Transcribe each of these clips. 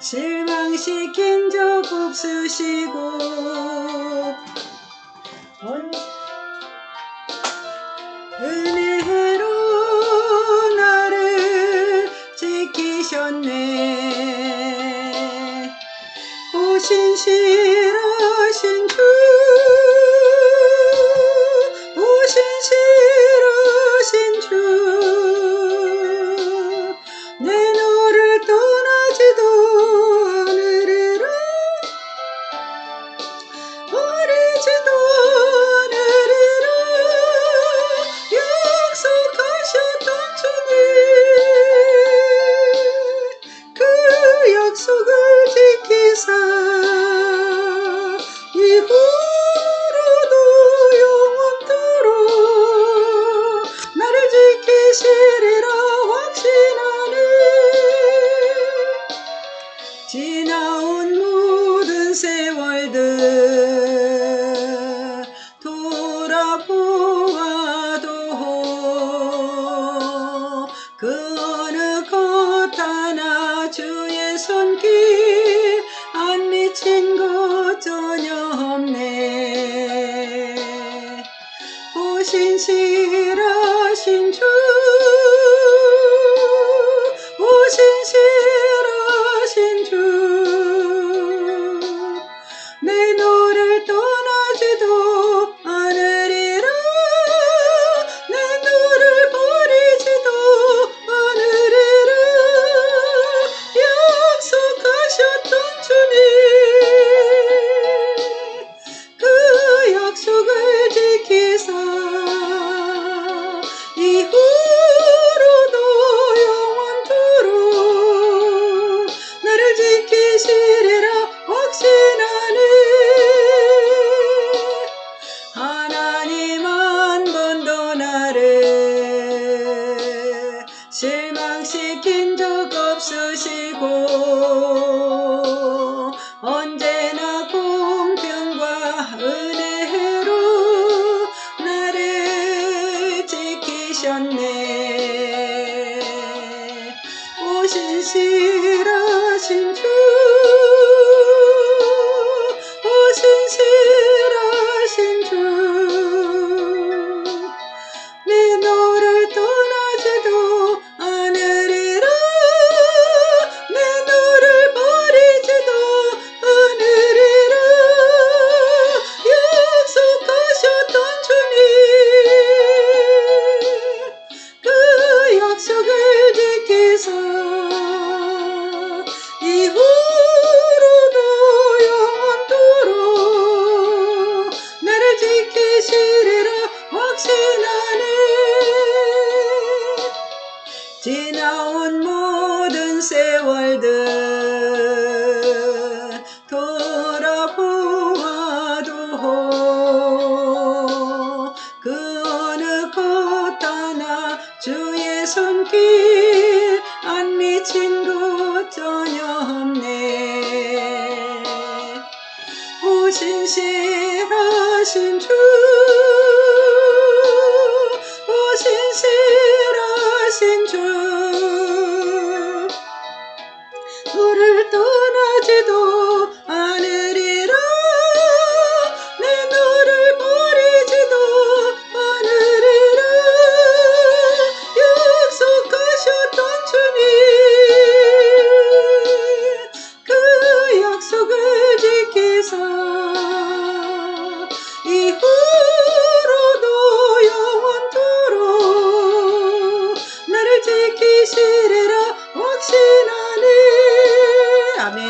실망시킨 적 없으시고 은혜로 나를 지키셨네. 오신실하신 주, 오신실하신 주, 내 너를 떠나지도 않으리라, 버리지도 않으리라 약속하셨던 주님, 그 약속을 지키사 이후로도 영원토록 나를 지키시리라 확신하네. 지나온 모든 세월들 돌아보아도 그 어느 것 하나 주의 손길 안 미친 것 전혀 없네. 오신실하신 주, 오신실하신 주, 내 너를 떠나지도 않으리라, 내 너를 버리지도 않으리라 약속하셨던 주님, 그 약속을 지키사 이후로도 영원토록 나를 지키시리라 확신하네. 하나님 한 번도 나를 실망시킨 적 없으시고 언제나 공평과 은혜로 나를 지키셨네. 오신실하신 주, 오신실하신 주, 내 너를 떠나지도 않으리라, 내 너를 버리지도 않으리라 약속하셨던 주님, 그 약속을 지키사 이후로도 영원토록 나를 지키시리라 확신하네. 지나온 모든 세월들 돌아보아도 그 어느 것 하나 주의 손길 안 미친 것 전혀 없네. 오신실하신 주, 오신실하신 주, 너를 떠나지도 않으리라, 내 너를 버리지도 않으리라 약속하셨던 주님, 그 약속을 지키사 이후로도 영원토록 나를 지키시리라 확신하네. 아멘.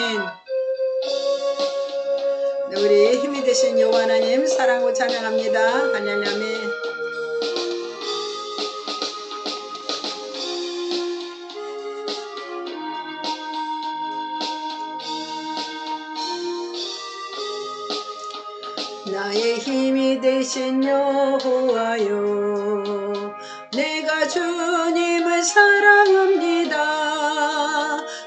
우리 힘이 되신 여호와 하나님 사랑하고 찬양합니다. 하나님. 나의 힘이 되신 여호와여, 내가 주님을 사랑합니다.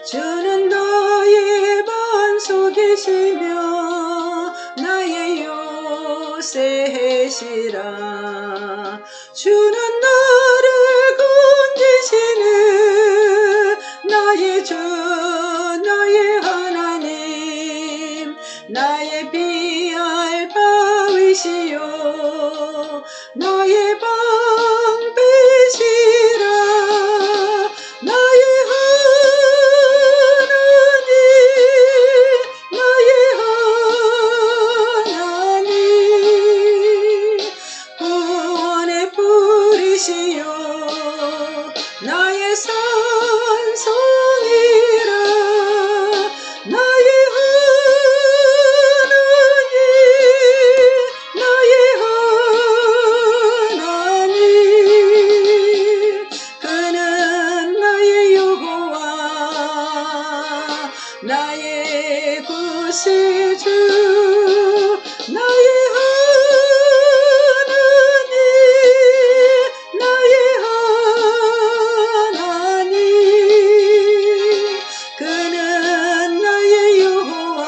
주는 나의 반석이시며 나의 요새시라. 주는 나를 건지시는 나의 주 나의 하나님, 뿌리시오 나의 방패시라 나의 하나님 나의 하나님 구원의 뿌리시오 나의 산성이라 나의 하나님 나의 하나님 그는 나의 여호와 나의 구세주 나의 하나님 나의 하나님 그는 나의 여호와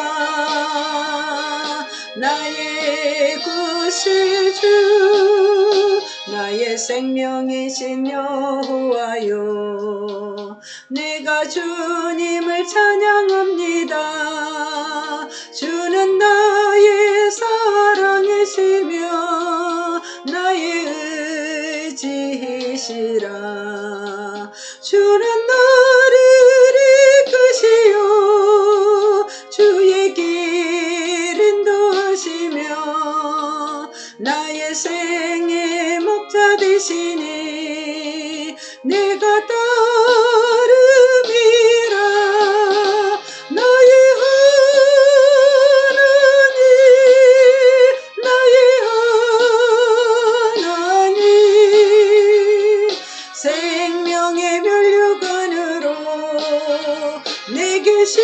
나의 구세주 나의 생명이신 여호와여 내가 주님을 찬양합니다 주는 나의 사랑이시며 나의 의지이시라 주는 나를 이끄시오 주의 길 인도하시며 나의 생의 목자 되시니 내가 따름이라 나의 하나님 나의 하나님 생명의 면류관으로 내게 씌우소서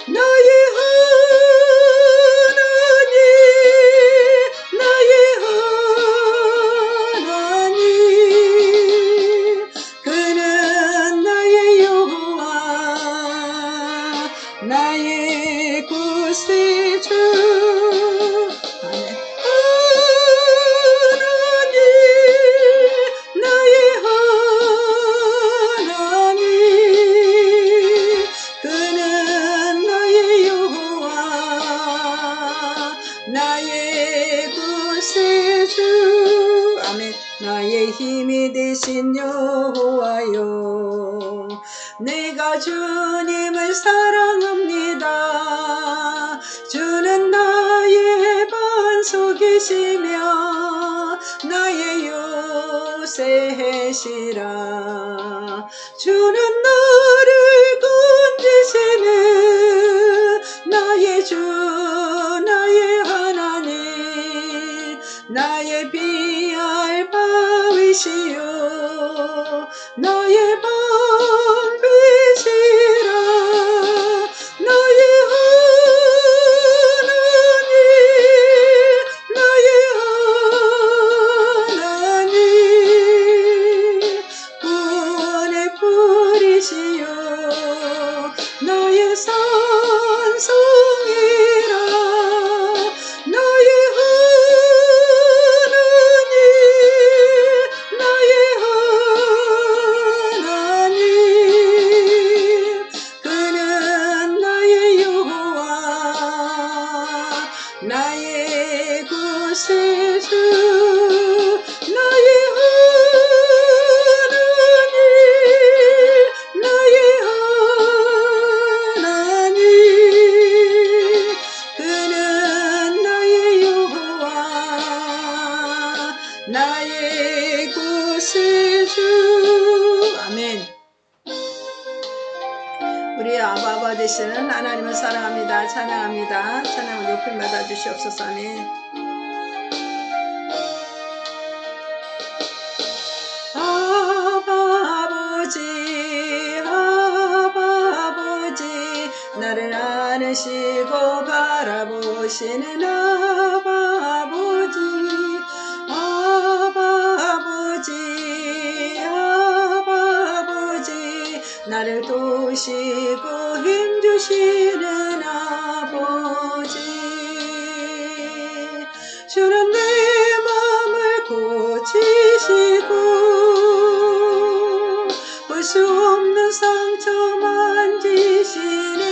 나의 하나님 나의 하나님 그는 나의 여호와 나의 구세주 하나님 나의 하나님 그는 나의 여호와 나의 구세주 아멘 나의 힘이 되신 여호와여 내가 주님을 사랑합니다 주는 나의 반석이시며 나의 요새시라 주는 나를 건지시는 나의 주 나의 하나님 나의 비알 바위시요 나의 방패시라 나의 하나님 나의 하나님 구원의 뿌리시요 나의 산성이라 나의 하나님 나의 하나님 그는 나의 여호와 나의 구세주 나의 하나님 나의 하나님 그는 나의 여호와 나의 구세주 아멘 우리 아바 되시는 하나님을 사랑합니다 찬양합니다 찬양을 높임 받아 주시옵소서 아멘 아버지 나를 안으시고 바라보시는 아버지 나를 도우시고 힘주시는 아버지 주는 내 맘을 고치시고 볼 수 없는 상처 만지시네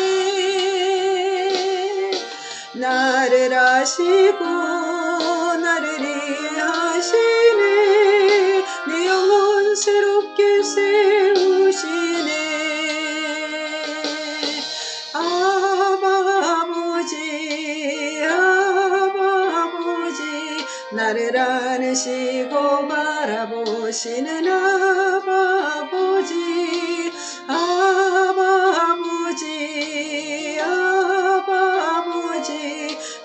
나를 아시고 나를 이해하시네. 내 영혼 새롭게 세우시네. 아바 아버지 아바 아버지 나를 안으시고 바라보시는 아바 아버지 아바 아버지 아바 아버지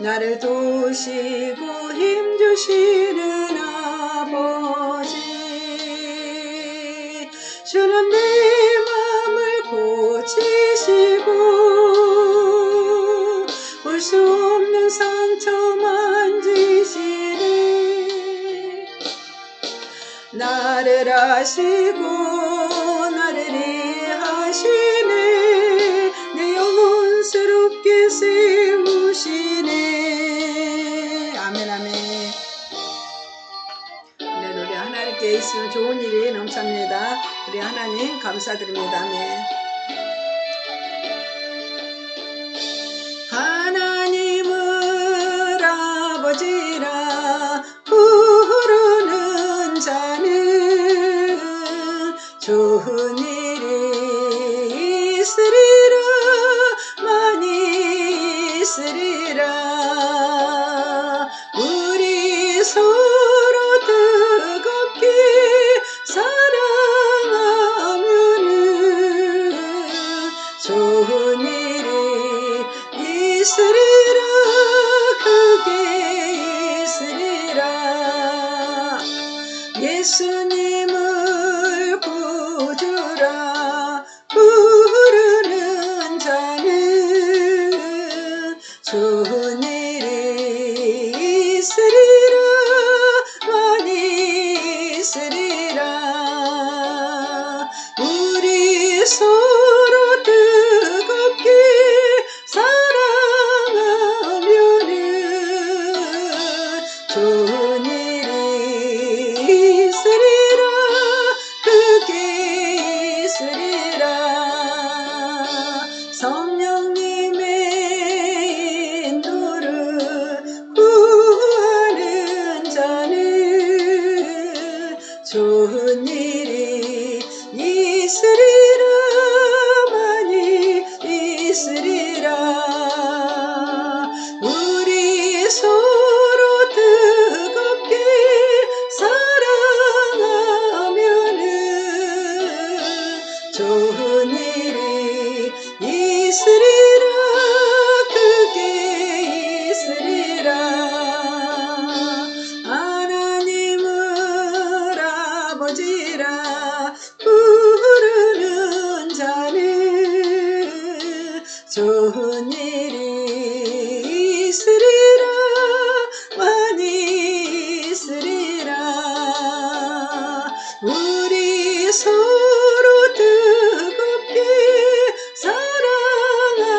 나를 도우시고 힘주시는 아버지. 주는 내 맘을 고치시고 볼 수 없는 상처 만지시네. 나를 아시고 나를 이해하시네. 내 영혼 새롭게 세우시네. 아멘 아멘. 우리 하나님께 있으면 좋은 일이 넘칩니다. 우리 하나님 감사드립니다. 아멘. 하나님을 아버지라 부르는 자는 좋은 일이 있으리라. 많이 있으리라. 우리 서로 뜨겁게 사랑하면은 좋은 일이 있으리라. 그게 있으리라. 예수님을 구주라 부르는 자는 좋은 일이 있으리라. 많이 있으리라. 우리 서로 뜨겁게 사랑하면은 좋은 일이 있으리라. 그게 있으리라. 성령님의 인도를 구하는 자는 좋은 일이 있으리라. 많이 있으리라. 우리 서로 뜨겁게 사랑하면은 좋은 일이 있으리라. 그게 있으리라. 하나님을 아버지라 부르는 자는 좋은 일이 있으리라. 많이 있으리라. 우리 서로 뜨겁게 사랑하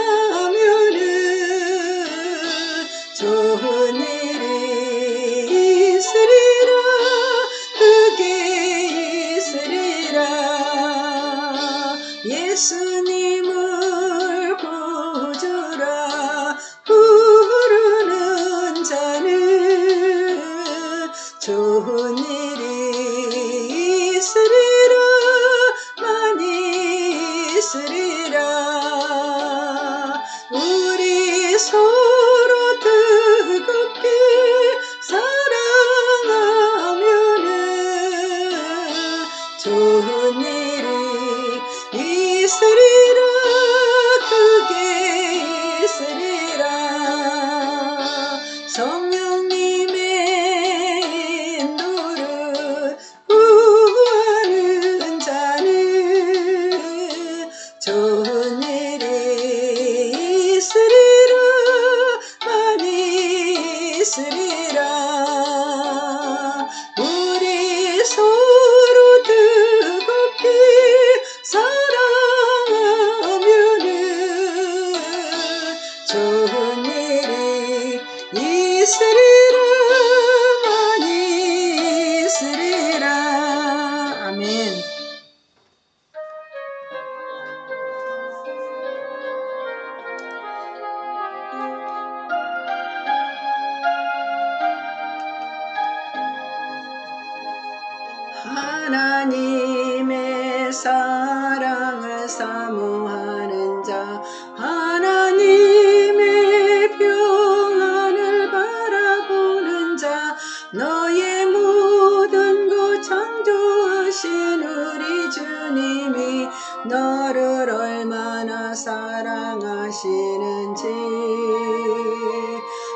사랑을 사모하는 자 하나님의 평안을 바라보는 자 너의 모든 것 창조하신 우리 주님이 너를 얼마나 사랑하시는지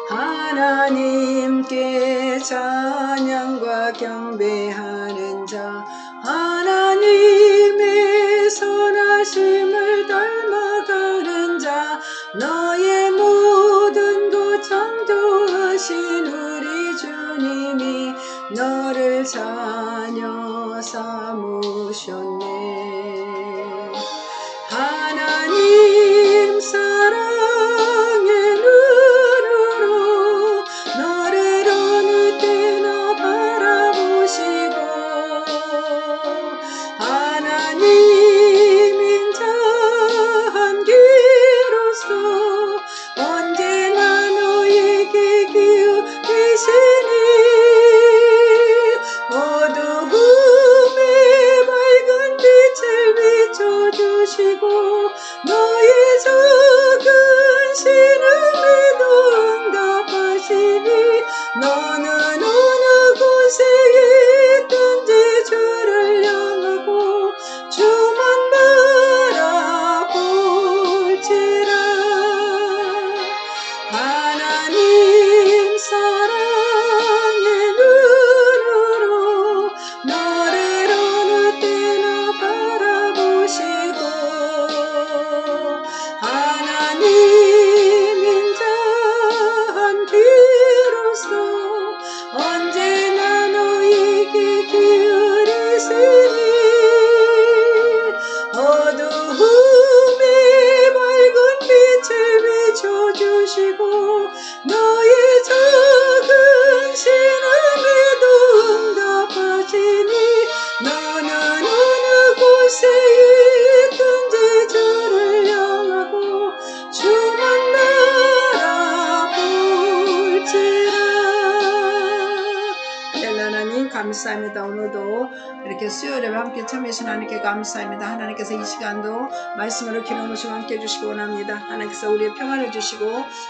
하나님께 찬양과 경배하는 자 하나님의 선하심을 닮아가는 자 너의 모든 것 창조하신 우리 주님이 너를 자녀 삼으셨네. 하나님 사랑의 눈으로 너를 어느 때나 바라보시고 하나님 인자한 귀로서 언제나 너에게 기울이시니 어두움에 밝은 빛을 비춰주시고 너의 작은 신음에도 응답하시니 너는 어느 곳에 있든지 주를 향하고 주만 바라볼지라. 하나님 사랑의 눈으로 너를 어느 때나 바라보시고 하나님 인자한 귀로서 언제나 너에게 기울이시니 어두움에 밝은 빛을 비춰주시고 너의 작은 신음에도 응답하시니 너는 어느 곳에 있든지 주를 향하고 주만 바라볼지라. 하나님 감사합니다. 오늘도 이렇게 수요일에 함께 참여해주신 하나님께 감사합니다. 하나님께서 이 시간도 말씀으로 기름부심을 함께 해주시기 원합니다. 하나님께서 우리의 평안을 주시고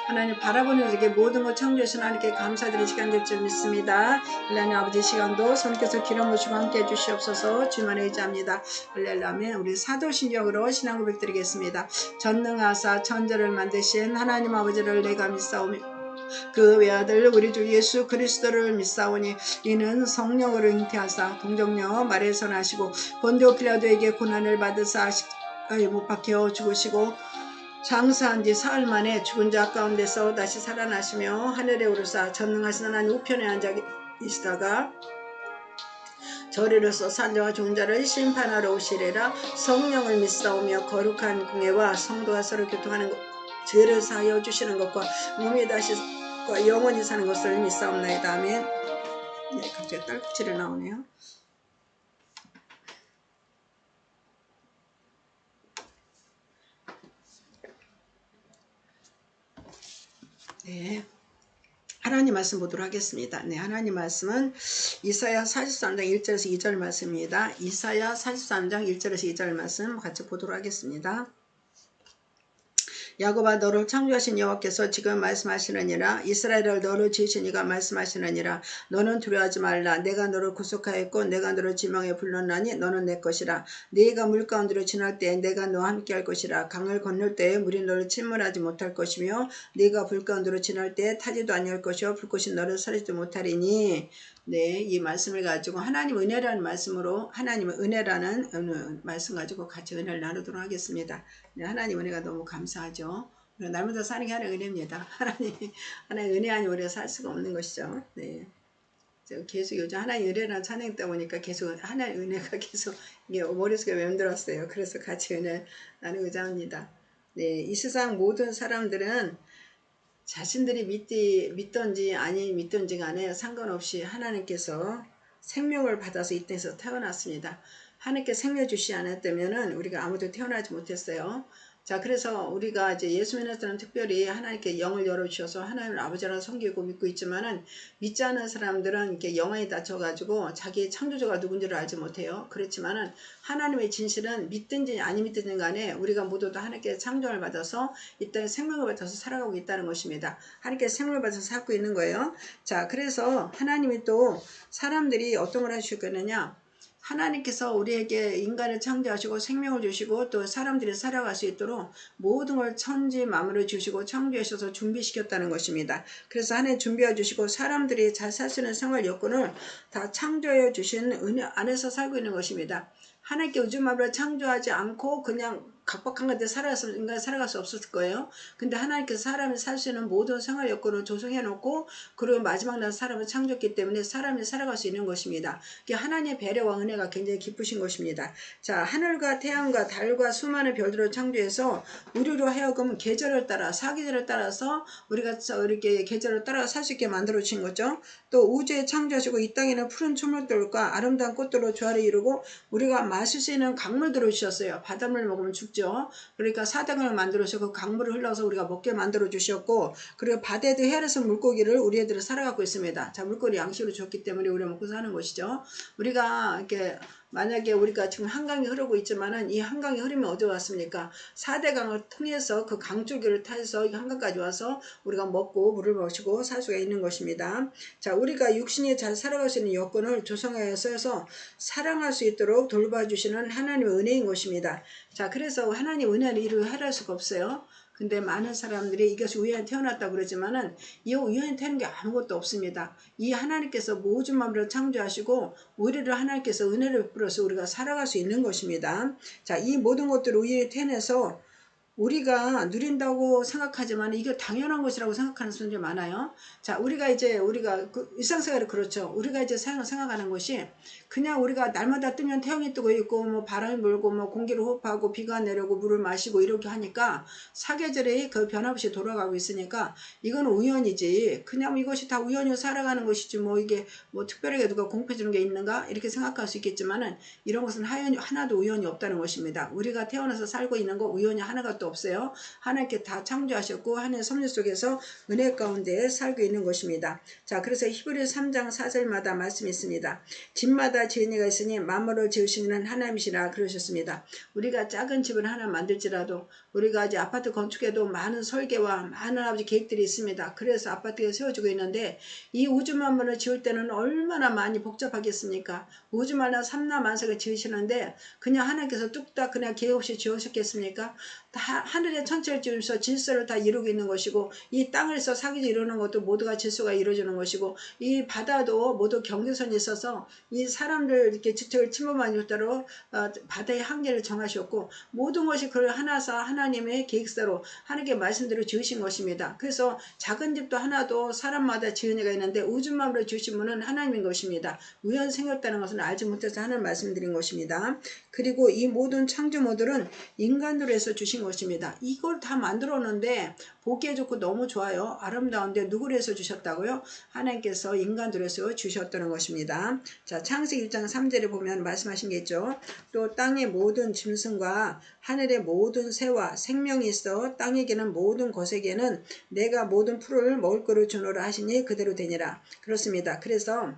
하나님 바라보는 이렇게 모든 것 창조해주신 하나님께 감사드리는 시간 될 줄 믿습니다. 하나님 아버지 시간도 손께서 기름부심을 함께 해주시옵소서. 주만에 의지합니다. 할렐루야. 우리 사도신경으로 신앙 고백 드리겠습니다. 전능하사 천지를 만드신 하나님 아버지를 내가 믿사오며 그 외아들 우리 주 예수 그리스도를 믿사오니 이는 성령으로 잉태하사 동정녀 마리아에서 나시고 본디오 빌라도에게 고난을 받으사 십자가에 못 박혀 죽으시고 장사한 뒤 사흘 만에 죽은 자 가운데서 다시 살아나시며 하늘에 오르사 전능하신 하나님 우편에 앉아 계시다가 저리로서 산자와 죽은 자를 심판하러 오시리라. 성령을 믿사오며 거룩한 공예와 성도와 서로 교통하는 것 죄를 사하여 주시는 것과 몸이 다시 영원히 사는 것을 믿사옵나이다. 아멘. 네, 갑자기 딸꾹질이 나오네요. 네, 하나님 말씀 보도록 하겠습니다. 네, 하나님 말씀은 이사야 43장 1절에서 2절 말씀입니다. 이사야 43장 1절에서 2절 말씀 같이 보도록 하겠습니다. 야곱아 너를 창조하신 여호와께서 지금 말씀하시느니라. 이스라엘을 너를 지으신 이가 말씀하시느니라. 너는 두려워하지 말라. 내가 너를 구속하였고 내가 너를 지명해 불렀나니 너는 내 것이라. 네가 물가운데로 지날 때에 내가 너와 함께 할 것이라. 강을 건널 때에 물이 너를 침몰하지 못할 것이며 네가 불 가운데로 지날 때에 타지도 아니할 것이요 불꽃이 너를 사리지 못하리니. 네, 이 말씀을 가지고 하나님 은혜라는 말씀으로 하나님의 은혜라는 말씀 가지고 같이 은혜를 나누도록 하겠습니다. 네, 하나님 은혜가 너무 감사하죠. 날마다 사는 게 하나의 은혜입니다. 하나의 은혜 아니면 우리가 살 수가 없는 것이죠. 네, 계속 요즘 하나의 은혜라는 찬양 있다 보니까 계속 하나의 은혜가 계속 이게 머릿속에 맴돌았어요. 그래서 같이 은혜 나누고자 합니다. 네, 이 세상 모든 사람들은 자신들이 믿든지 아니 믿든지 간에 상관없이 하나님께서 생명을 받아서 이 땅에서 태어났습니다. 하나님께 생명 주시 않았다면 우리가 아무도 태어나지 못했어요. 자, 그래서 우리가 이제 예수 믿는 사람은 특별히 하나님께 영을 열어주셔서 하나님을 아버지라고 섬기고 믿고 있지만은, 믿지 않는 사람들은 이렇게 영혼이 닫혀가지고 자기 창조주가 누군지를 알지 못해요. 그렇지만은 하나님의 진실은 믿든지 아니 믿든지 간에 우리가 모두 다 하나님께 창조를 받아서 이 땅에 생명을 받아서 살아가고 있다는 것입니다. 하나님께 생명을 받아서 살고 있는 거예요. 자, 그래서 하나님이 또 사람들이 어떤 걸 해주셨겠느냐, 하나님께서 우리에게 인간을 창조하시고 생명을 주시고 또 사람들이 살아갈 수 있도록 모든 걸 천지 만물을 주시고 창조하셔서 준비시켰다는 것입니다. 그래서 하나님 준비해 주시고 사람들이 잘 살 수 있는 생활 여건을 다 창조해 주신 은혜 안에서 살고 있는 것입니다. 하나님께 우주 만물을 창조하지 않고 그냥 각박한 것들 인간이 살아갈 수 없었을 거예요. 근데 하나님께서 사람이 살 수 있는 모든 생활 여건을 조성해 놓고, 그리고 마지막 날 사람을 창조했기 때문에 사람이 살아갈 수 있는 것입니다. 이게 하나님의 배려와 은혜가 굉장히 깊으신 것입니다. 자, 하늘과 태양과 달과 수많은 별들을 창조해서 우리로 하여금 계절을 따라, 사계절을 따라서 우리가 이렇게 계절을 따라 살 수 있게 만들어 주신 거죠. 또 우주에 창조하시고 이 땅에는 푸른 초물들과 아름다운 꽃들로 조화를 이루고 우리가 마실 수 있는 강물들을 주셨어요. 바닷물 먹으면 죽죠. 그러니까 사당을 만들어서 그 강물을 흘러서 우리가 먹게 만들어 주셨고, 그리고 바다에도 헤아려서 물고기를 우리 애들을 살아가고 있습니다. 자, 물고기 양식으로 줬기 때문에 우리가 먹고 사는 것이죠. 우리가 이렇게 만약에 우리가 지금 한강이 흐르고 있지만은 이 한강이 흐르면 어디 왔습니까? 4대강을 통해서 그 강줄기를 타서 이 한강까지 와서 우리가 먹고 물을 마시고 살 수가 있는 것입니다. 자, 우리가 육신이 잘 살아갈 수 있는 여건을 조성하여서 사랑할 수 있도록 돌봐주시는 하나님의 은혜인 것입니다. 자, 그래서 하나님 은혜를 이루 헤아릴 수가 없어요. 근데 많은 사람들이 이것이 우연히 태어났다고 그러지만은 이 우연히 태어난 게 아무것도 없습니다. 이 하나님께서 모든 만물을 창조하시고 우리를 하나님께서 은혜를 베풀어서 우리가 살아갈 수 있는 것입니다. 자, 이 모든 것들을 우연히 태어나서 우리가 누린다고 생각하지만 이게 당연한 것이라고 생각하는 사람들이 많아요. 자, 우리가 일상생활이 그렇죠. 우리가 이제 생각하는 것이 그냥 우리가 날마다 뜨면 태양이 뜨고 있고 뭐 바람이 불고 뭐 공기를 호흡하고 비가 내리고 물을 마시고 이렇게 하니까 사계절이 그 변함없이 돌아가고 있으니까 이건 우연이지. 그냥 이것이 다 우연히 살아가는 것이지 뭐 이게 뭐 특별하게 누가 공급해 주는 게 있는가 이렇게 생각할 수 있겠지만은 이런 것은 하나도 우연이 없다는 것입니다. 우리가 태어나서 살고 있는 거 우연이 하나가 없어요. 하나님께 다 창조하셨고 하나님의 섭리 속에서 은혜 가운데 살고 있는 것입니다. 자, 그래서 히브리 3장 4절마다 말씀이 있습니다. 집마다 지은이가 있으니 만물을 지으시는 하나님이시라 그러셨습니다. 우리가 작은 집을 하나 만들지라도 우리가 이제 아파트 건축에도 많은 설계와 많은 아버지 계획들이 있습니다. 그래서 아파트가 세워지고 있는데 이 우주 만물을 지을 때는 얼마나 많이 복잡하겠습니까? 우주 만물 삼라만상을 지으시는데 그냥 하나님께서 뚝딱 그냥 계획 없이 지으셨겠습니까? 다 하늘의 천체를 지으면서 질서를 다 이루고 있는 것이고 이 땅에서 사기를 이루는 것도 모두가 질서가 이루어지는 것이고 이 바다도 모두 경계선이 있어서 이 사람들 이렇게 주택을 침범하지 못하도록 바다의 한계를 정하셨고 모든 것이 그 하나님의 계획대로 하나님께 말씀대로 지으신 것입니다. 그래서 작은 집도 하나도 사람마다 지은이가 있는데 우주 만물을 지으신 분은 하나님인 것입니다. 우연 생겼다는 것은 알지 못해서 하는 말씀드린 것입니다. 그리고 이 모든 창조물들은 인간으로 해서 주신 것입니다. 이걸 다 만들었는데 보기에 좋고 너무 좋아요. 아름다운데 누구를 해서 주셨다고요? 하나님께서 인간으로 해서 주셨다는 것입니다. 자, 창세기 1장 3절에 보면 말씀하신 게 있죠. 또 땅의 모든 짐승과 하늘의 모든 새와 생명이 있어 땅에게는 모든 것에게는 내가 모든 풀을 먹을 거를 주노라 하시니 그대로 되니라. 그렇습니다. 그래서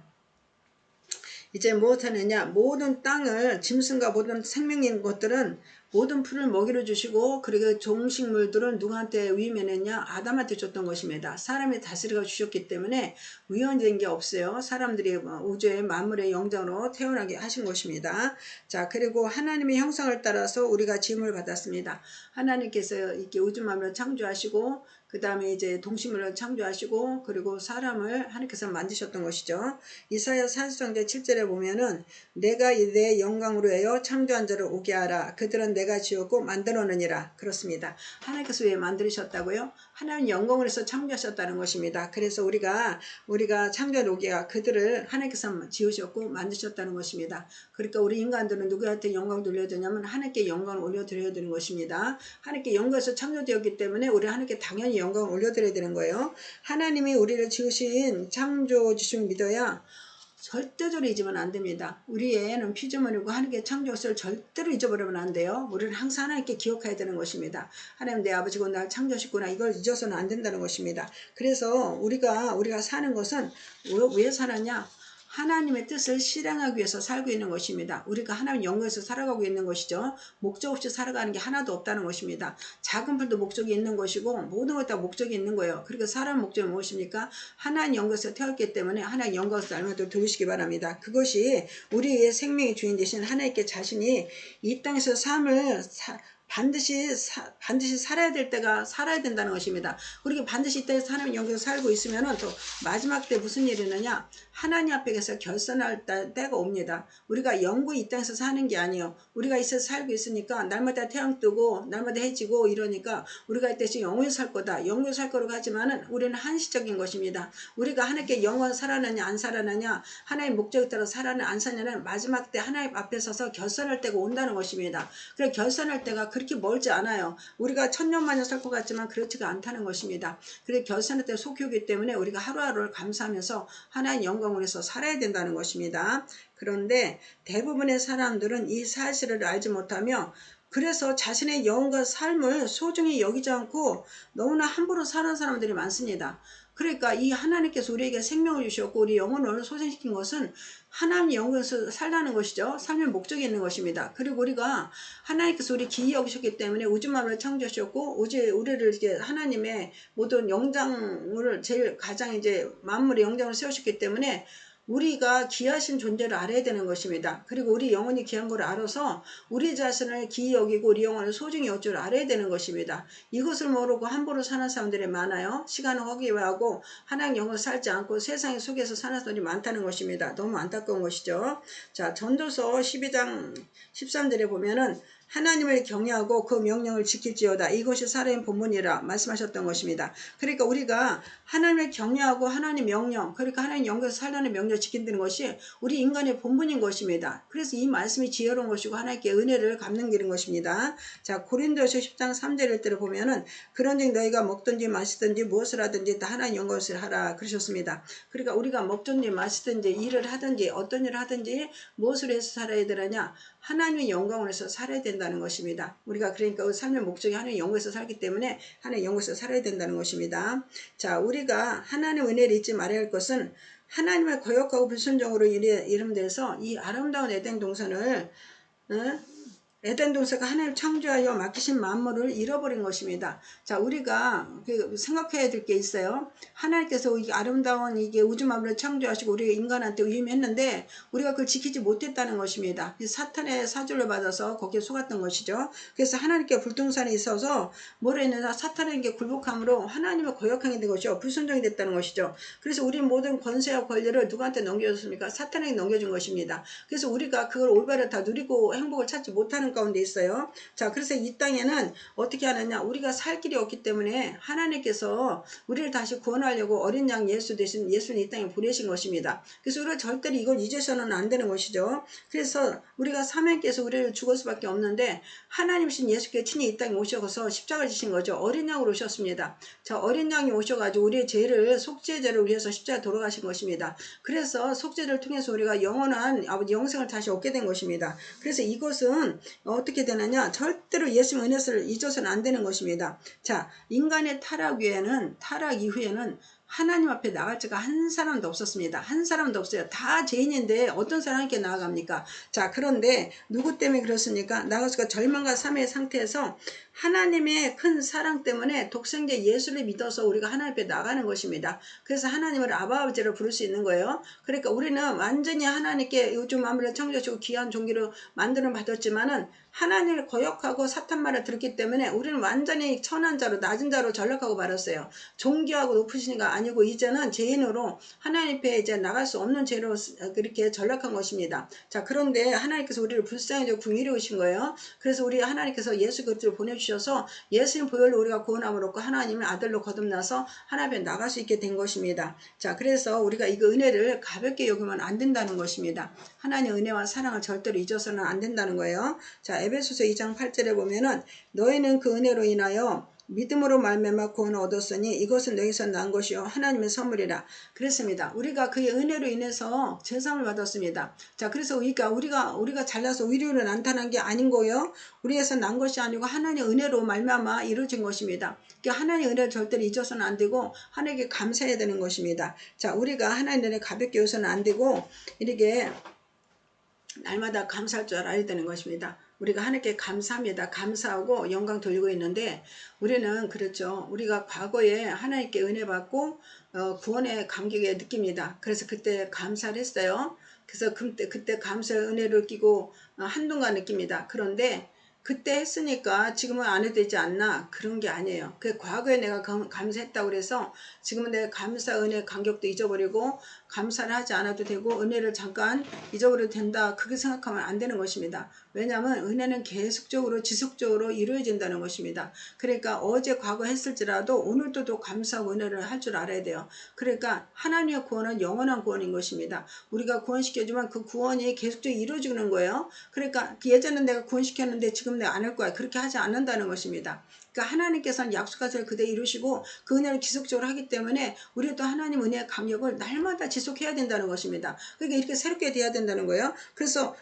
이제 무엇하느냐, 모든 땅을 짐승과 모든 생명인 것들은 모든 풀을 먹이로 주시고 그리고 종식물들은 누구한테 위임했느냐, 아담한테 줬던 것입니다. 사람이 다스리고 주셨기 때문에 위헌된 게 없어요. 사람들이 우주의 만물의 영장으로 태어나게 하신 것입니다. 자, 그리고 하나님의 형상을 따라서 우리가 지음을 받았습니다. 하나님께서 이렇게 우주 만물을 창조하시고 그 다음에 이제 동식물을 창조하시고 그리고 사람을 하나님께서 만드셨던 것이죠. 이사야 40장 7절에 보면은 내가 내 영광으로 하여 창조한 자를 오게 하라. 그들은 내가 지었고 만들었느니라. 그렇습니다. 하나님께서 왜 만드셨다고요? 하나님 영광을 해서 창조하셨다는 것입니다. 그래서 우리가 창조한 오게가 그들을 하나님께서 지으셨고 만드셨다는 것입니다. 그러니까 우리 인간들은 누구한테 영광 돌려야 되냐면 하나님께 영광을 올려드려야 되는 것입니다. 하나님께 영광에서 창조되었기 때문에 우리 하나님께 당연히 영광을 올려드려야 되는 거예요. 하나님이 우리를 지으신 창조주신 믿어야 절대적으로 잊으면 안 됩니다. 우리의 애는 피조물이고 하나님께 창조했을 절대로 잊어버리면 안 돼요. 우리는 항상 하나님께 기억해야 되는 것입니다. 하나님 내 아버지고 날 창조하셨구나. 이걸 잊어서는 안 된다는 것입니다. 그래서 우리가 사는 것은 왜 사느냐? 하나님의 뜻을 실행하기 위해서 살고 있는 것입니다. 우리가 하나님 영광에서 살아가고 있는 것이죠. 목적 없이 살아가는 게 하나도 없다는 것입니다. 작은 불도 목적이 있는 것이고 모든 것 다 목적이 있는 거예요. 그리고 살아온 목적이 무엇입니까? 하나님 영광에서 태어났기 때문에 하나님 영광에서 알마도 들으시기 바랍니다. 그것이 우리의 생명의 주인 되신 하나님께 자신이 이 땅에서 삶을 반드시 살아야 될 때가 살아야 된다는 것입니다. 우리가 반드시 이 땅에서 하나님 영광에서 살고 있으면은 또 마지막 때 무슨 일이 있느냐? 하나님 앞에서 결산할 때가 옵니다. 우리가 영구히 이 땅에서 사는 게 아니에요. 우리가 있어서 살고 있으니까 날마다 태양 뜨고 날마다 해지고 이러니까 우리가 이때 영원히 살 거다. 영원히 살 거라고 하지만은 우리는 한시적인 것입니다. 우리가 하나님께 영원 살아나냐 안 살아나냐, 하나님 목적에 따라 살아나 안 사냐는 마지막 때 하나님 앞에 서서 결산할 때가 온다는 것입니다. 그래 결산할 때가 그렇게 멀지 않아요. 우리가 천년만년 살 것 같지만 그렇지가 않다는 것입니다. 그래 결산할 때 속히 오기 때문에 우리가 하루하루를 감사하면서 하나님 영광을 위해서 살아야 된다는 것입니다. 그런데 대부분의 사람들은 이 사실을 알지 못하며 그래서 자신의 영혼과 삶을 소중히 여기지 않고 너무나 함부로 사는 사람들이 많습니다. 그러니까 이 하나님께서 우리에게 생명을 주셨고 우리 영혼을 소생시킨 것은 하나님 영광에서 살라는 것이죠. 삶의 목적이 있는 것입니다. 그리고 우리가 하나님께서 우리 기이 여기셨기 때문에 우주만물을 창조하셨고 우리를 이제 하나님의 모든 영장을 제일 가장 이제 만물의 영장을 세우셨기 때문에 우리가 귀하신 존재를 알아야 되는 것입니다. 그리고 우리 영혼이 귀한 걸 알아서 우리 자신을 기이 여기고 우리 영혼을 소중히 여길 줄 알아야 되는 것입니다. 이것을 모르고 함부로 사는 사람들이 많아요. 시간을 허기하고 하나님 영혼을 살지 않고 세상 속에서 사는 사람들이 많다는 것입니다. 너무 안타까운 것이죠. 자, 전도서 12장 13절에 보면은 하나님을 경외하고 그 명령을 지킬지어다. 이것이 살아있는 본문이라 말씀하셨던 것입니다. 그러니까 우리가 하나님을 경외하고 하나님 명령, 그러니까 하나님 영광에서 살려는 명령을 지킨다는 것이 우리 인간의 본분인 것입니다. 그래서 이 말씀이 지혜로운 것이고 하나님께 은혜를 갚는 길인 것입니다. 자, 고린도서 10장 3절을 때를 보면은 그런즉 너희가 먹든지 마시든지 무엇을 하든지 다 하나님 영광을 하라 그러셨습니다. 그러니까 우리가 먹든지 마시든지 일을 하든지 어떤 일을 하든지 무엇을 해서 살아야 되느냐? 하나님의 영광을 해서 살아야 된다는 것입니다. 우리가 그러니까 그 삶의 목적이 하나님의 영광에서 살기 때문에 하나님의 영광에서 살아야 된다는 것입니다. 자, 우리가 하나님의 은혜를 잊지 말아야 할 것은 하나님의 거역하고 불순종으로 이름돼서 이 아름다운 에덴 동산을 에덴 동산가 하나님 창조하여 맡기신 만물을 잃어버린 것입니다. 자, 우리가 생각해야 될 게 있어요. 하나님께서 이 아름다운 이게 우주 만물을 창조하시고 우리 인간한테 위임했는데 우리가 그걸 지키지 못했다는 것입니다. 사탄의 사주를 받아서 거기에 속았던 것이죠. 그래서 하나님께 불등산에 있어서 뭐라 했느냐, 사탄에게 굴복함으로 하나님을 거역하게 된 것이죠. 불순종이 됐다는 것이죠. 그래서 우리 모든 권세와 권리를 누구한테 넘겨줬습니까? 사탄에게 넘겨준 것입니다. 그래서 우리가 그걸 올바로 다 누리고 행복을 찾지 못하는 가운데 있어요. 자, 그래서 이 땅에는 어떻게 하느냐, 우리가 살 길이 없기 때문에 하나님께서 우리를 다시 구원하려고 어린 양 예수 대신 예수를 이 땅에 보내신 것입니다. 그래서 우리가 절대로 이걸 잊어서는 안 되는 것이죠. 그래서 우리가 사명께서 우리를 죽을 수밖에 없는데 하나님이신 예수께 친히 이 땅에 오셔서 십자가를 지신 거죠. 어린 양으로 오셨습니다. 자, 어린 양이 오셔가지고 우리의 죄를, 속죄죄를 위해서 십자가에 돌아가신 것입니다. 그래서 속죄를 통해서 우리가 영원한 아버지 영생을 다시 얻게 된 것입니다. 그래서 이것은 어떻게 되느냐, 절대로 예수의 은혜를 잊어서는 안 되는 것입니다. 자, 인간의 타락 이후에는 하나님 앞에 나갈 자가 한 사람도 없었습니다. 한 사람도 없어요. 다 죄인인데 어떤 사람께 나아갑니까? 자, 그런데 누구 때문에 그렇습니까? 나가서가 절망과 삶의 상태에서 하나님의 큰 사랑 때문에 독생자 예수를 믿어서 우리가 하나님 앞에 나가는 것입니다. 그래서 하나님을 아버지로 부를 수 있는 거예요. 그러니까 우리는 완전히 하나님께 우주 만물을 창조하시고 귀한 종기로 만들어 받았지만은 하나님을 거역하고 사탄 말을 들었기 때문에 우리는 완전히 천한 자로, 낮은 자로 전락하고 말았어요. 존귀하고 높으신 이가 아니고 이제는 죄인으로 하나님 앞에 이제 나갈 수 없는 죄로 그렇게 전락한 것입니다. 자, 그런데 하나님께서 우리를 불쌍히 여기고 긍휼히 거예요. 그래서 우리 하나님께서 예수 그리스도를 보내주셔서 예수님 보혈로 우리가 구원함을 얻고 하나님의 아들로 거듭나서 하나님 앞에 나갈 수 있게 된 것입니다. 자, 그래서 우리가 이거 은혜를 가볍게 여기면 안 된다는 것입니다. 하나님의 은혜와 사랑을 절대로 잊어서는 안 된다는 거예요. 자, 에베소서 2장 8절에 보면은 너희는 그 은혜로 인하여 믿음으로 말미암아 구원을 얻었으니 이것은 너희에서 난 것이요 하나님의 선물이라 그랬습니다. 우리가 그의 은혜로 인해서 제사함을 받았습니다. 자, 그래서 우리가 잘나서 의료로 나타난 게 아닌 거예요. 우리에서 난 것이 아니고 하나님의 은혜로 말미암아 이루어진 것입니다. 그러니까 하나님의 은혜를 절대로 잊어서는 안 되고 하나님께 감사해야 되는 것입니다. 자, 우리가 하나님의 은혜 가볍게 여서는 안 되고 이렇게 날마다 감사할 줄 알아야 되는 것입니다. 우리가 하나님께 감사합니다. 감사하고 영광 돌리고 있는데 우리는 그렇죠. 우리가 과거에 하나님께 은혜 받고 구원의 감격에 느낍니다. 그래서 그때 감사를 했어요. 그래서 그때 감사의 은혜를 끼고 한동안 느낍니다. 그런데 그때 했으니까 지금은 안 해도 되지 않나? 그런 게 아니에요. 그 과거에 내가 감사했다고 그래서 지금은 내가 감사 은혜 감격도 잊어버리고 감사를 하지 않아도 되고 은혜를 잠깐 잊어버려도 된다. 그렇게 생각하면 안 되는 것입니다. 왜냐하면 은혜는 계속적으로 지속적으로 이루어진다는 것입니다. 그러니까 어제 과거 했을지라도 오늘도 또 감사하고 은혜를 할 줄 알아야 돼요. 그러니까 하나님의 구원은 영원한 구원인 것입니다. 우리가 구원시켜주면 그 구원이 계속적으로 이루어지는 거예요. 그러니까 예전에 내가 구원시켰는데 지금 내가 안 할 거야. 그렇게 하지 않는다는 것입니다. 그러니까 하나님께서는 약속하신 그대로 이루시고 그 은혜를 지속적으로 하기 때문에 우리도 하나님 은혜의 감격을 날마다 지속해야 된다는 것입니다. 그러니까 이렇게 새롭게 돼야 된다는 거예요. 그래서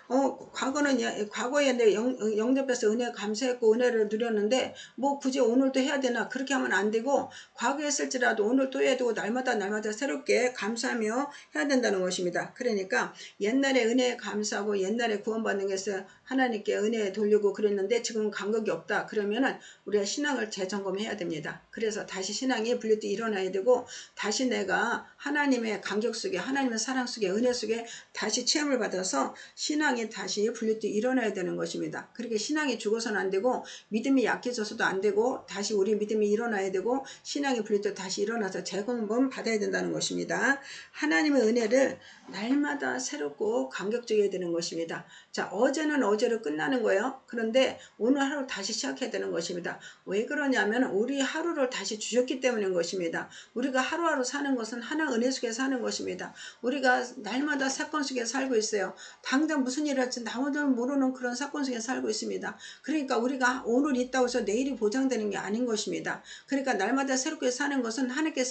과거에 내 영접해서 은혜 감사했고 은혜를 누렸는데 뭐 굳이 오늘도 해야 되나 그렇게 하면 안 되고 과거에 했을지라도 오늘 또 해야 되고 날마다 새롭게 감사하며 해야 된다는 것입니다. 그러니까 옛날에 은혜에 감사하고 옛날에 구원받는 것을 하나님께 은혜 돌리고 그랬는데 지금은 감격이 없다. 그러면은 우리가 신앙을 재점검해야 됩니다. 그래서 다시 신앙이 분리도 일어나야 되고 다시 내가 하나님의 감격 속에 하나님의 사랑 속에 은혜 속에 다시 체험을 받아서 신앙이 다시 분리도 일어나야 되는 것입니다. 그렇게 신앙이 죽어서는 안 되고 믿음이 약해져서도 안 되고 다시 우리 믿음이 일어나야 되고 신앙이 분리도 다시 일어나서 재검번 받아야 된다는 것입니다. 하나님의 은혜를 날마다 새롭고 감격적이어야 되는 것입니다. 자, 어제는 어제로 끝나는 거예요. 그런데 오늘 하루 다시 시작해야 되는 것입니다. 왜 그러냐면 우리 하루를 다시 주셨기 때문인 것입니다. 우리가 하루하루 사는 것은 하나 은혜 속에 사는 것입니다. 우리가 날마다 사건 속에 살고 있어요. 당장 무슨 일을 할지 아무도 모르는 그런 사건 속에 살고 있습니다. 그러니까 우리가 오늘 있다고 해서 내일이 보장되는 게 아닌 것입니다. 그러니까 날마다 새롭게 사는 것은 하나님께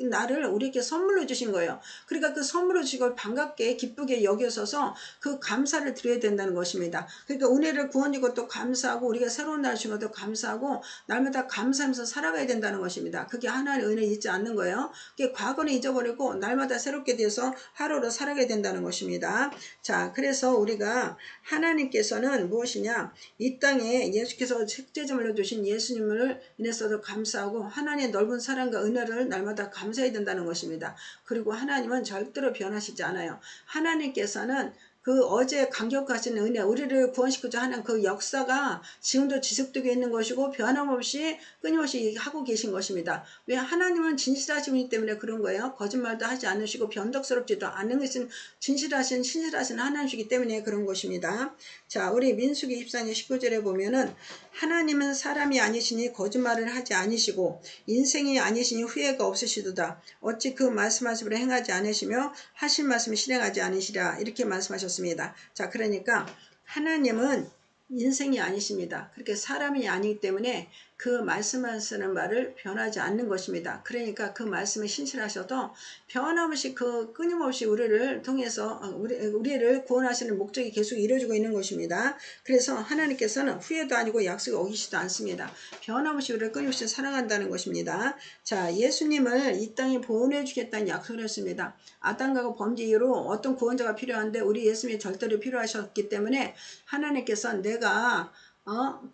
나를 우리에게 선물로 주신 거예요. 그러니까 그 선물로 주신 걸 반갑게 기쁘게 여겨서서 그 감사를 드려야 된다는 것입니다. 그러니까 은혜를 구원이고 또 감사하고 우리가 새로운 날 주신 것도 감사하고 날마다 감사하면서 살아가야 된다는 것입니다. 그게 하나님의 은혜 잊지 않는 거예요. 그게 과거는 잊어버리고 날마다 새롭게 돼서 하루로 살아가야 된다는 것입니다. 자, 그래서 우리가 하나님께서는 무엇이냐? 이 땅에 예수께서 책제점을 주신 예수님을 인해서도 감사하고 하나님의 넓은 사랑과 은혜를 날마다 감사해야 된다는 것입니다. 그리고 하나님은 절대로 변하시지 않아요. 하나님께서는 그 어제 감격하신 은혜, 우리를 구원시키자 하는 그 역사가 지금도 지속되고 있는 것이고 변함없이 끊임없이 하고 계신 것입니다. 왜? 하나님은 진실하신 분이기 때문에 그런 거예요. 거짓말도 하지 않으시고 변덕스럽지도 않은 것은 진실하신 신실하신 하나님이시기 때문에 그런 것입니다. 자, 우리 민수기 24장 19절에 보면은 하나님은 사람이 아니시니 거짓말을 하지 않으시고 인생이 아니시니 후회가 없으시도다. 어찌 그 말씀하심을 행하지 않으시며 하신 말씀을 실행하지 않으시랴. 이렇게 말씀하셨습니다. 자, 그러니까 하나님은 인생이 아니십니다. 그렇게 사람이 아니기 때문에 그 말씀하시는 말을 변하지 않는 것입니다. 그러니까 그 말씀에 신실하셔도 변함없이 끊임없이 우리를 통해서 우리를 구원하시는 목적이 계속 이루어지고 있는 것입니다. 그래서 하나님께서는 후회도 아니고 약속을 어기시지도 않습니다. 변함없이 우리를 끊임없이 사랑한다는 것입니다. 자, 예수님을 이 땅에 보내주겠다는 약속을 했습니다. 아담과 범죄 이후로 어떤 구원자가 필요한데 우리 예수님이 절대로 필요하셨기 때문에 하나님께서 내가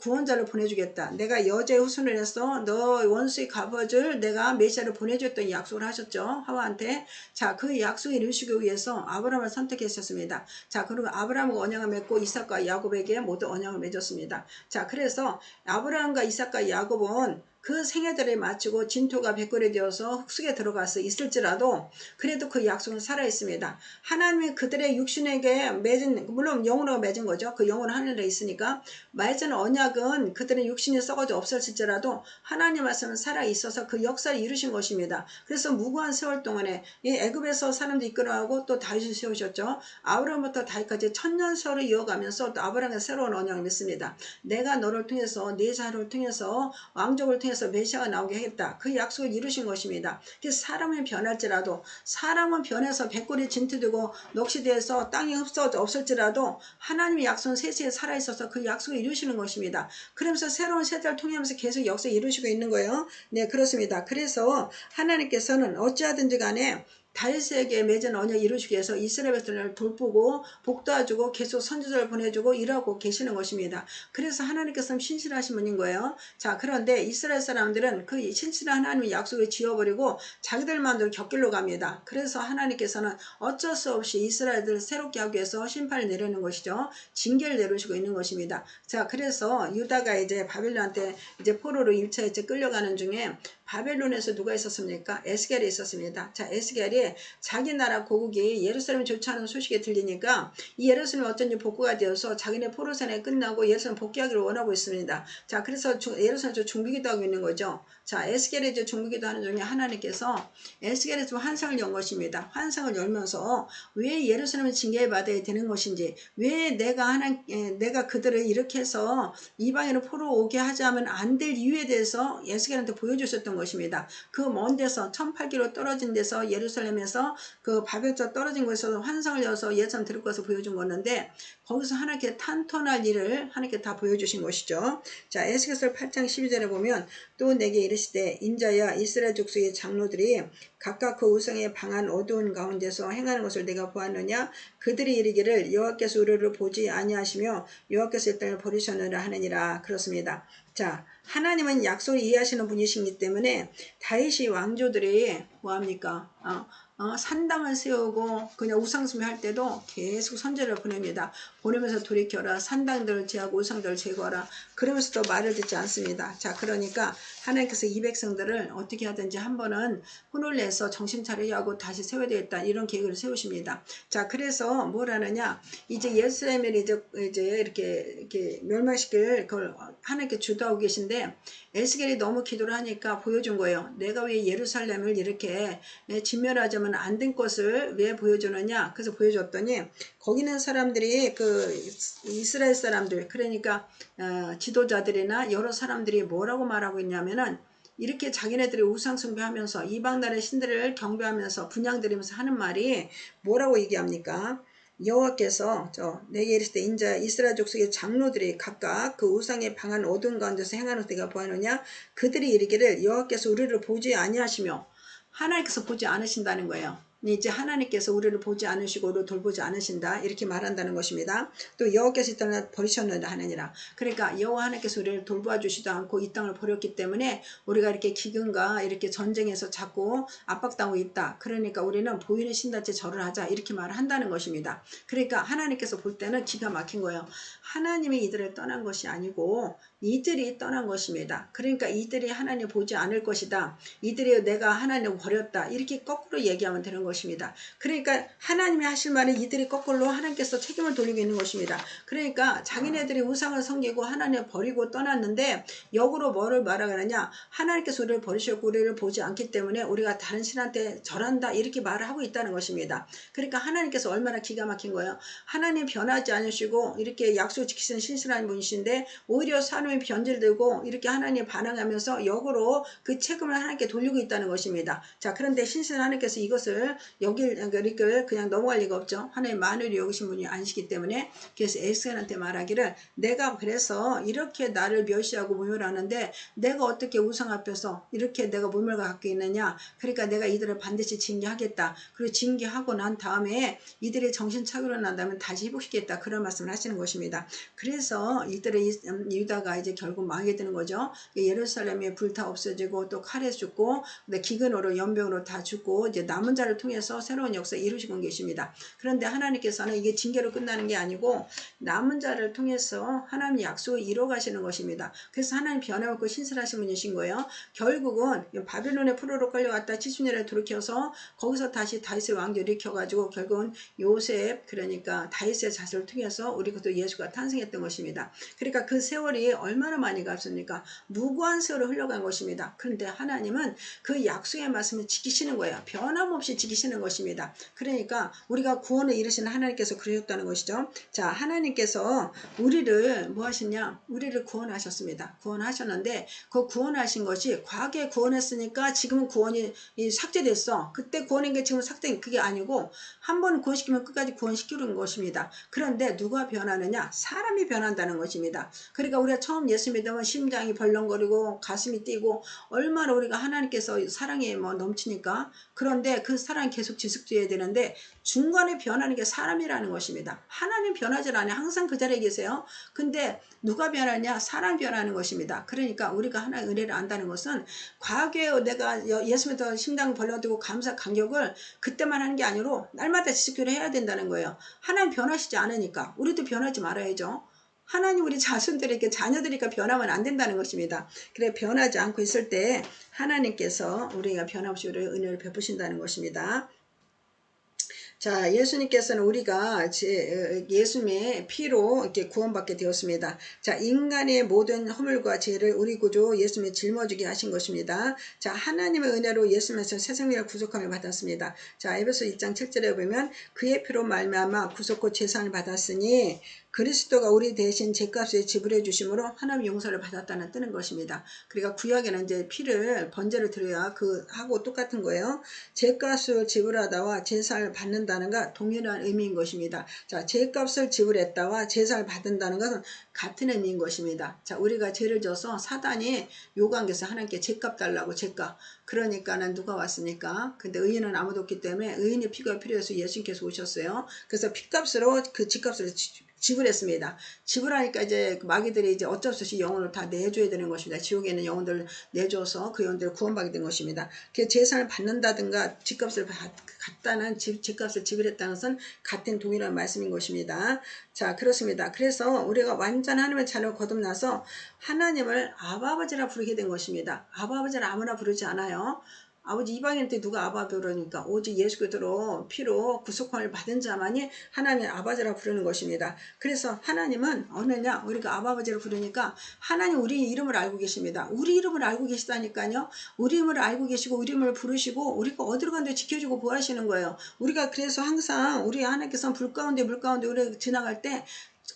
구원자를 보내주겠다. 내가 여자의 후손을 해서 너 원수의 갚아줄 내가 메시아를 보내줬던 약속을 하셨죠. 하와한테. 자, 그 약속을 이루시기 위해서 아브라함을 선택했었습니다. 자, 그리고 아브라함과 언약을 맺고 이삭과 야곱에게 모두 언약을 맺었습니다. 자, 그래서 아브라함과 이삭과 야곱은 그 생애들에 마치고 진토가 백골이 되어서 흙속에 들어가서 있을지라도 그래도 그 약속은 살아있습니다. 하나님이 그들의 육신에게 맺은, 물론 영으로 맺은 거죠. 그 영은 하늘에 있으니까 맺은 언약은 그들의 육신이 썩어져 없었을지라도 하나님 말씀은 살아있어서 그 역사를 이루신 것입니다. 그래서 무고한 세월 동안에 이 애굽에서 사람들 이끌어가고 또 다윗을 세우셨죠. 아브라함부터 다윗까지 천년 세월을 이어가면서 또 아브라함과 새로운 언약을 맺습니다. 내가 너를 통해서 네 자를 통해서 왕족을 통해서 통해서 메시아가 나오게 하겠다. 그 약속을 이루신 것입니다. 그래서 사람은 변할지라도, 사람은 변해서 백골이 진트되고 녹시되어서 땅이 없을지라도 하나님의 약속은 세세에 살아있어서 그 약속을 이루시는 것입니다. 그러면서 새로운 세대를 통하면서 계속 역사 이루시고 있는 거예요. 네, 그렇습니다. 그래서 하나님께서는 어찌하든지 간에 다윗에게 맺은 언약 이루시기 위해서 이스라엘 백성을 돌보고 복도와주고 계속 선지자를 보내주고 일하고 계시는 것입니다. 그래서 하나님께서는 신실하신 분인 거예요. 자, 그런데 이스라엘 사람들은 그 신실한 하나님의 약속을 지워버리고 자기들만으로 곁길로 갑니다. 그래서 하나님께서는 어쩔 수 없이 이스라엘들을 새롭게 하기 위해서 심판을 내리는 것이죠. 징계를 내리시고 있는 것입니다. 자, 그래서 유다가 이제 바빌론한테 이제 포로로 1차 이제 끌려가는 중에 바벨론에서 누가 있었습니까? 에스겔이 있었습니다. 자, 에스겔이 자기 나라 고국이 예루살렘 좋지않은 소식이 들리니까 이 예루살렘이 어쩐지 복구가 되어서 자기네 포로선에 끝나고 예루살렘 복귀하기를 원하고 있습니다. 자, 그래서 예루살렘 중비기도 하고 있는 거죠. 자, 에스겔이 이제 중비기도 하는 중에 하나님께서 에스겔에 좀 환상을 연 것입니다. 환상을 열면서 왜 예루살렘을 징계받아야 되는 것인지, 왜 내가 그들을 이렇게 해서 이방인으로 포로 오게 하자면 안 될 이유에 대해서 에스겔한테 보여주셨던 것입니다. 그 먼 데서 1008km 떨어진 데서 예루살렘에서 그 바벨탑 떨어진 곳에서 환상을 여서 예루살렘 들을 것을 보여준 건데, 거기서 하나님께 탄토날 일을 하나님께 다 보여주신 것이죠. 자, 에스겔서 8장 12절에 보면 또 내게 이르시되 인자야 이스라엘 족속의 장로들이 각각 그 우상에 방한 어두운 가운데서 행하는 것을 내가 보았느냐. 그들이 이르기를 여호와께서 우리를 보지 아니하시며 여호와께서 이 땅을 버리셨느라 하느니라. 그렇습니다. 자, 하나님은 약속을 이해하시는 분이시기 때문에 다윗이 왕조들이 뭐합니까? 산당을 세우고 그냥 우상숭배 할 때도 계속 선제를 보냅니다. 보내면서 돌이켜라. 산당들을 제하고 우상들을 제거하라. 그러면서도 말을 듣지 않습니다. 자, 그러니까 하나님께서 이 백성들을 어떻게 하든지 한 번은 혼을 내서 정신 차리게 하고 다시 세워야 되겠다. 이런 계획을 세우십니다. 자, 그래서 뭘 하느냐. 이제 예루살렘을 이제 이렇게 멸망시킬 그걸 하나님께 주도하고 계신데 에스겔이 너무 기도를 하니까 보여준 거예요. 내가 왜 예루살렘을 이렇게 진멸하자면 안 된 것을 왜 보여주느냐. 그래서 보여줬더니 거기 있는 사람들이 그 이스라엘 사람들, 그러니까 지도자들이나 여러 사람들이 뭐라고 말하고 있냐면은 이렇게 자기네들이 우상숭배하면서 이방 나라의 신들을 경배하면서 분향드리면서 하는 말이 뭐라고 얘기합니까? 여호와께서 내게 이르시되 인자 이스라엘 족속의 장로들이 각각 그 우상에 방한 어두운 가운데서 행하는 것을 내가 보았느냐. 그들이 이르기를 여호와께서 우리를 보지 아니하시며, 하나님께서 보지 않으신다는 거예요. 이제 하나님께서 우리를 보지 않으시고 우리를 돌보지 않으신다 이렇게 말한다는 것입니다. 또 여호와께서 이 땅을 버리셨느냐 하느니라. 그러니까 여호와 하나님께서 우리를 돌보아 주시도 않고 이 땅을 버렸기 때문에 우리가 이렇게 기근과 이렇게 전쟁에서 자꾸 압박당하고 있다. 그러니까 우리는 보이는 신단체 절을 하자 이렇게 말을 한다는 것입니다. 그러니까 하나님께서 볼 때는 기가 막힌 거예요. 하나님이 이들을 떠난 것이 아니고 이들이 떠난 것입니다. 그러니까 이들이 하나님 보지 않을 것이다. 이들이 내가 하나님을 버렸다. 이렇게 거꾸로 얘기하면 되는 것입니다. 그러니까 하나님이 하실 말은 이들이 거꾸로 하나님께서 책임을 돌리고 있는 것입니다. 그러니까 자기네들이 우상을 섬기고 하나님을 버리고 떠났는데 역으로 뭐를 말하느냐. 하나님께서 우리를 버리셨고 우리를 보지 않기 때문에 우리가 다른 신한테 절한다 이렇게 말을 하고 있다는 것입니다. 그러니까 하나님께서 얼마나 기가 막힌 거예요. 하나님 변하지 않으시고 이렇게 약속 지키시는 신실한 분이신데 오히려 사람이 변질되고 이렇게 하나님 반항하면서 역으로 그 책임을 하나님께 돌리고 있다는 것입니다. 자, 그런데 신실한 하나님께서 이것을 그냥 넘어갈 리가 없죠. 하나님 만유를 여기신 분이 아니시기 때문에. 그래서 에스겔한테 말하기를 내가 그래서 이렇게 나를 멸시하고 모멸하는데 내가 어떻게 우상 앞에서 이렇게 내가 모멸과 갖고 있느냐. 그러니까 내가 이들을 반드시 징계하겠다. 그리고 징계하고 난 다음에 이들이 정신 차리고 난다면 다시 회복시키겠다. 그런 말씀을 하시는 것입니다. 그래서 이들의 유다가 이제 결국 망하게 되는 거죠. 예루살렘이 불타 없어지고 또 칼에 죽고 기근으로 연병으로 다 죽고 이제 남은 자를 통해서 새로운 역사 이루시고 계십니다. 그런데 하나님께서는 이게 징계로 끝나는 게 아니고 남은 자를 통해서 하나님 약속을 이뤄 가시는 것입니다. 그래서 하나님 변함없고 신실하신 분이신 거예요. 결국은 바빌론의 포로로 끌려갔다 70년에 돌이켜서 거기서 다시 다윗의 왕조 일으켜가지고 결국은 요셉, 그러니까 다윗의 자손을 통해서 우리 것도 예수가 탄생했던 것입니다. 그러니까 그 세월이 얼마나 많이 갔습니까? 무고한 세월을 흘러간 것입니다. 그런데 하나님은 그 약속의 말씀을 지키시는 거예요. 변함없이 지키시는 것입니다. 그러니까 우리가 구원을 이루시는 하나님께서 그러셨다는 것이죠. 자, 하나님께서 우리를 뭐 하셨냐? 우리를 구원하셨습니다. 구원하셨는데 그 구원하신 것이 과거에 구원했으니까 지금은 구원이 삭제됐어. 그때 구원한 게 지금 삭제, 그게 아니고 한 번 구원시키면 끝까지 구원시키는 것입니다. 그런데 누가 변하느냐? 사람이 변한다는 것입니다. 그러니까 우리가 처음 예수 믿으면 심장이 벌렁거리고 가슴이 뛰고 얼마나 우리가 하나님께서 사랑에 뭐 넘치니까. 그런데 그 사랑이 계속 지속돼야 되는데 중간에 변하는 게 사람이라는 것입니다. 하나님 변하지 않아요. 항상 그 자리에 계세요. 근데 누가 변하냐? 사람 변하는 것입니다. 그러니까 우리가 하나의 은혜를 안다는 것은 과거에 내가 예수 믿어 심장 벌렁대고 감사 감격을 그때만 하는 게 아니로 날마다 지속적으로 해야 된다는 거예요. 하나님 변하시지 않으니까 우리도 변하지 말아야죠. 하나님 우리 자손들에게 자녀들이니까 변하면 안 된다는 것입니다. 그래 변하지 않고 있을 때 하나님께서 우리가 변함없이 우리의 은혜를 베푸신다는 것입니다. 자, 예수님께서는 우리가 예수님의 피로 이렇게 구원받게 되었습니다. 자, 인간의 모든 허물과 죄를 우리 구주 예수님이 짊어지게 하신 것입니다. 자, 하나님의 은혜로 예수님에서 새 생명을 구속함을 받았습니다. 자, 에베소 2장 7절에 보면 그의 피로 말미암아 구속고 제사를 받았으니 그리스도가 우리 대신 죄값을 지불해 주심으로 하나님 용서를 받았다는 뜨는 것입니다. 그러니까 구약에는 이제 피를 번제를 드려야 그 하고 똑같은 거예요. 죄값을 지불하다와 제사를 받는다는 것 동일한 의미인 것입니다. 자, 죄값을 지불했다와 제사를 받는다는 것은 같은 의미인 것입니다. 자, 우리가 죄를 져서 사단이 요구한 것을 하나님께 죄값 달라고 죄값. 그러니까는 누가 왔습니까? 근데 의인은 아무도 없기 때문에 의인의 피가 필요해서 예수님께서 오셨어요. 그래서 피값으로 그 집값을 지불했습니다. 지불하니까 이제 마귀들이 이제 어쩔 수 없이 영혼을 다 내줘야 되는 것입니다. 지옥에 있는 영혼들을 내줘서 그 영혼들을 구원받게 된 것입니다. 그 재산을 받는다든가 집값을 갖다는 집값을 지불했다는 것은 같은 동일한 말씀인 것입니다. 자, 그렇습니다. 그래서 우리가 완전 하나님의 자녀를 거듭나서 하나님을 아버지라 부르게 된 것입니다. 아버지를 아무나 부르지 않아요. 아버지 이방인한테 누가 아바 부르니까 오직 예수 그리스도로 피로 구속함을 받은 자만이 하나님의 아버지라 부르는 것입니다. 그래서 하나님은 어느냐 우리가 아버지를 부르니까 하나님 우리 이름을 알고 계십니다. 우리 이름을 알고 계시다니까요. 우리 이름을 알고 계시고 우리 이름을 부르시고 우리가 어디로 간데 지켜주고 보호하시는 거예요. 우리가 그래서 항상 우리 하나님께서 불 가운데 우리 지나갈 때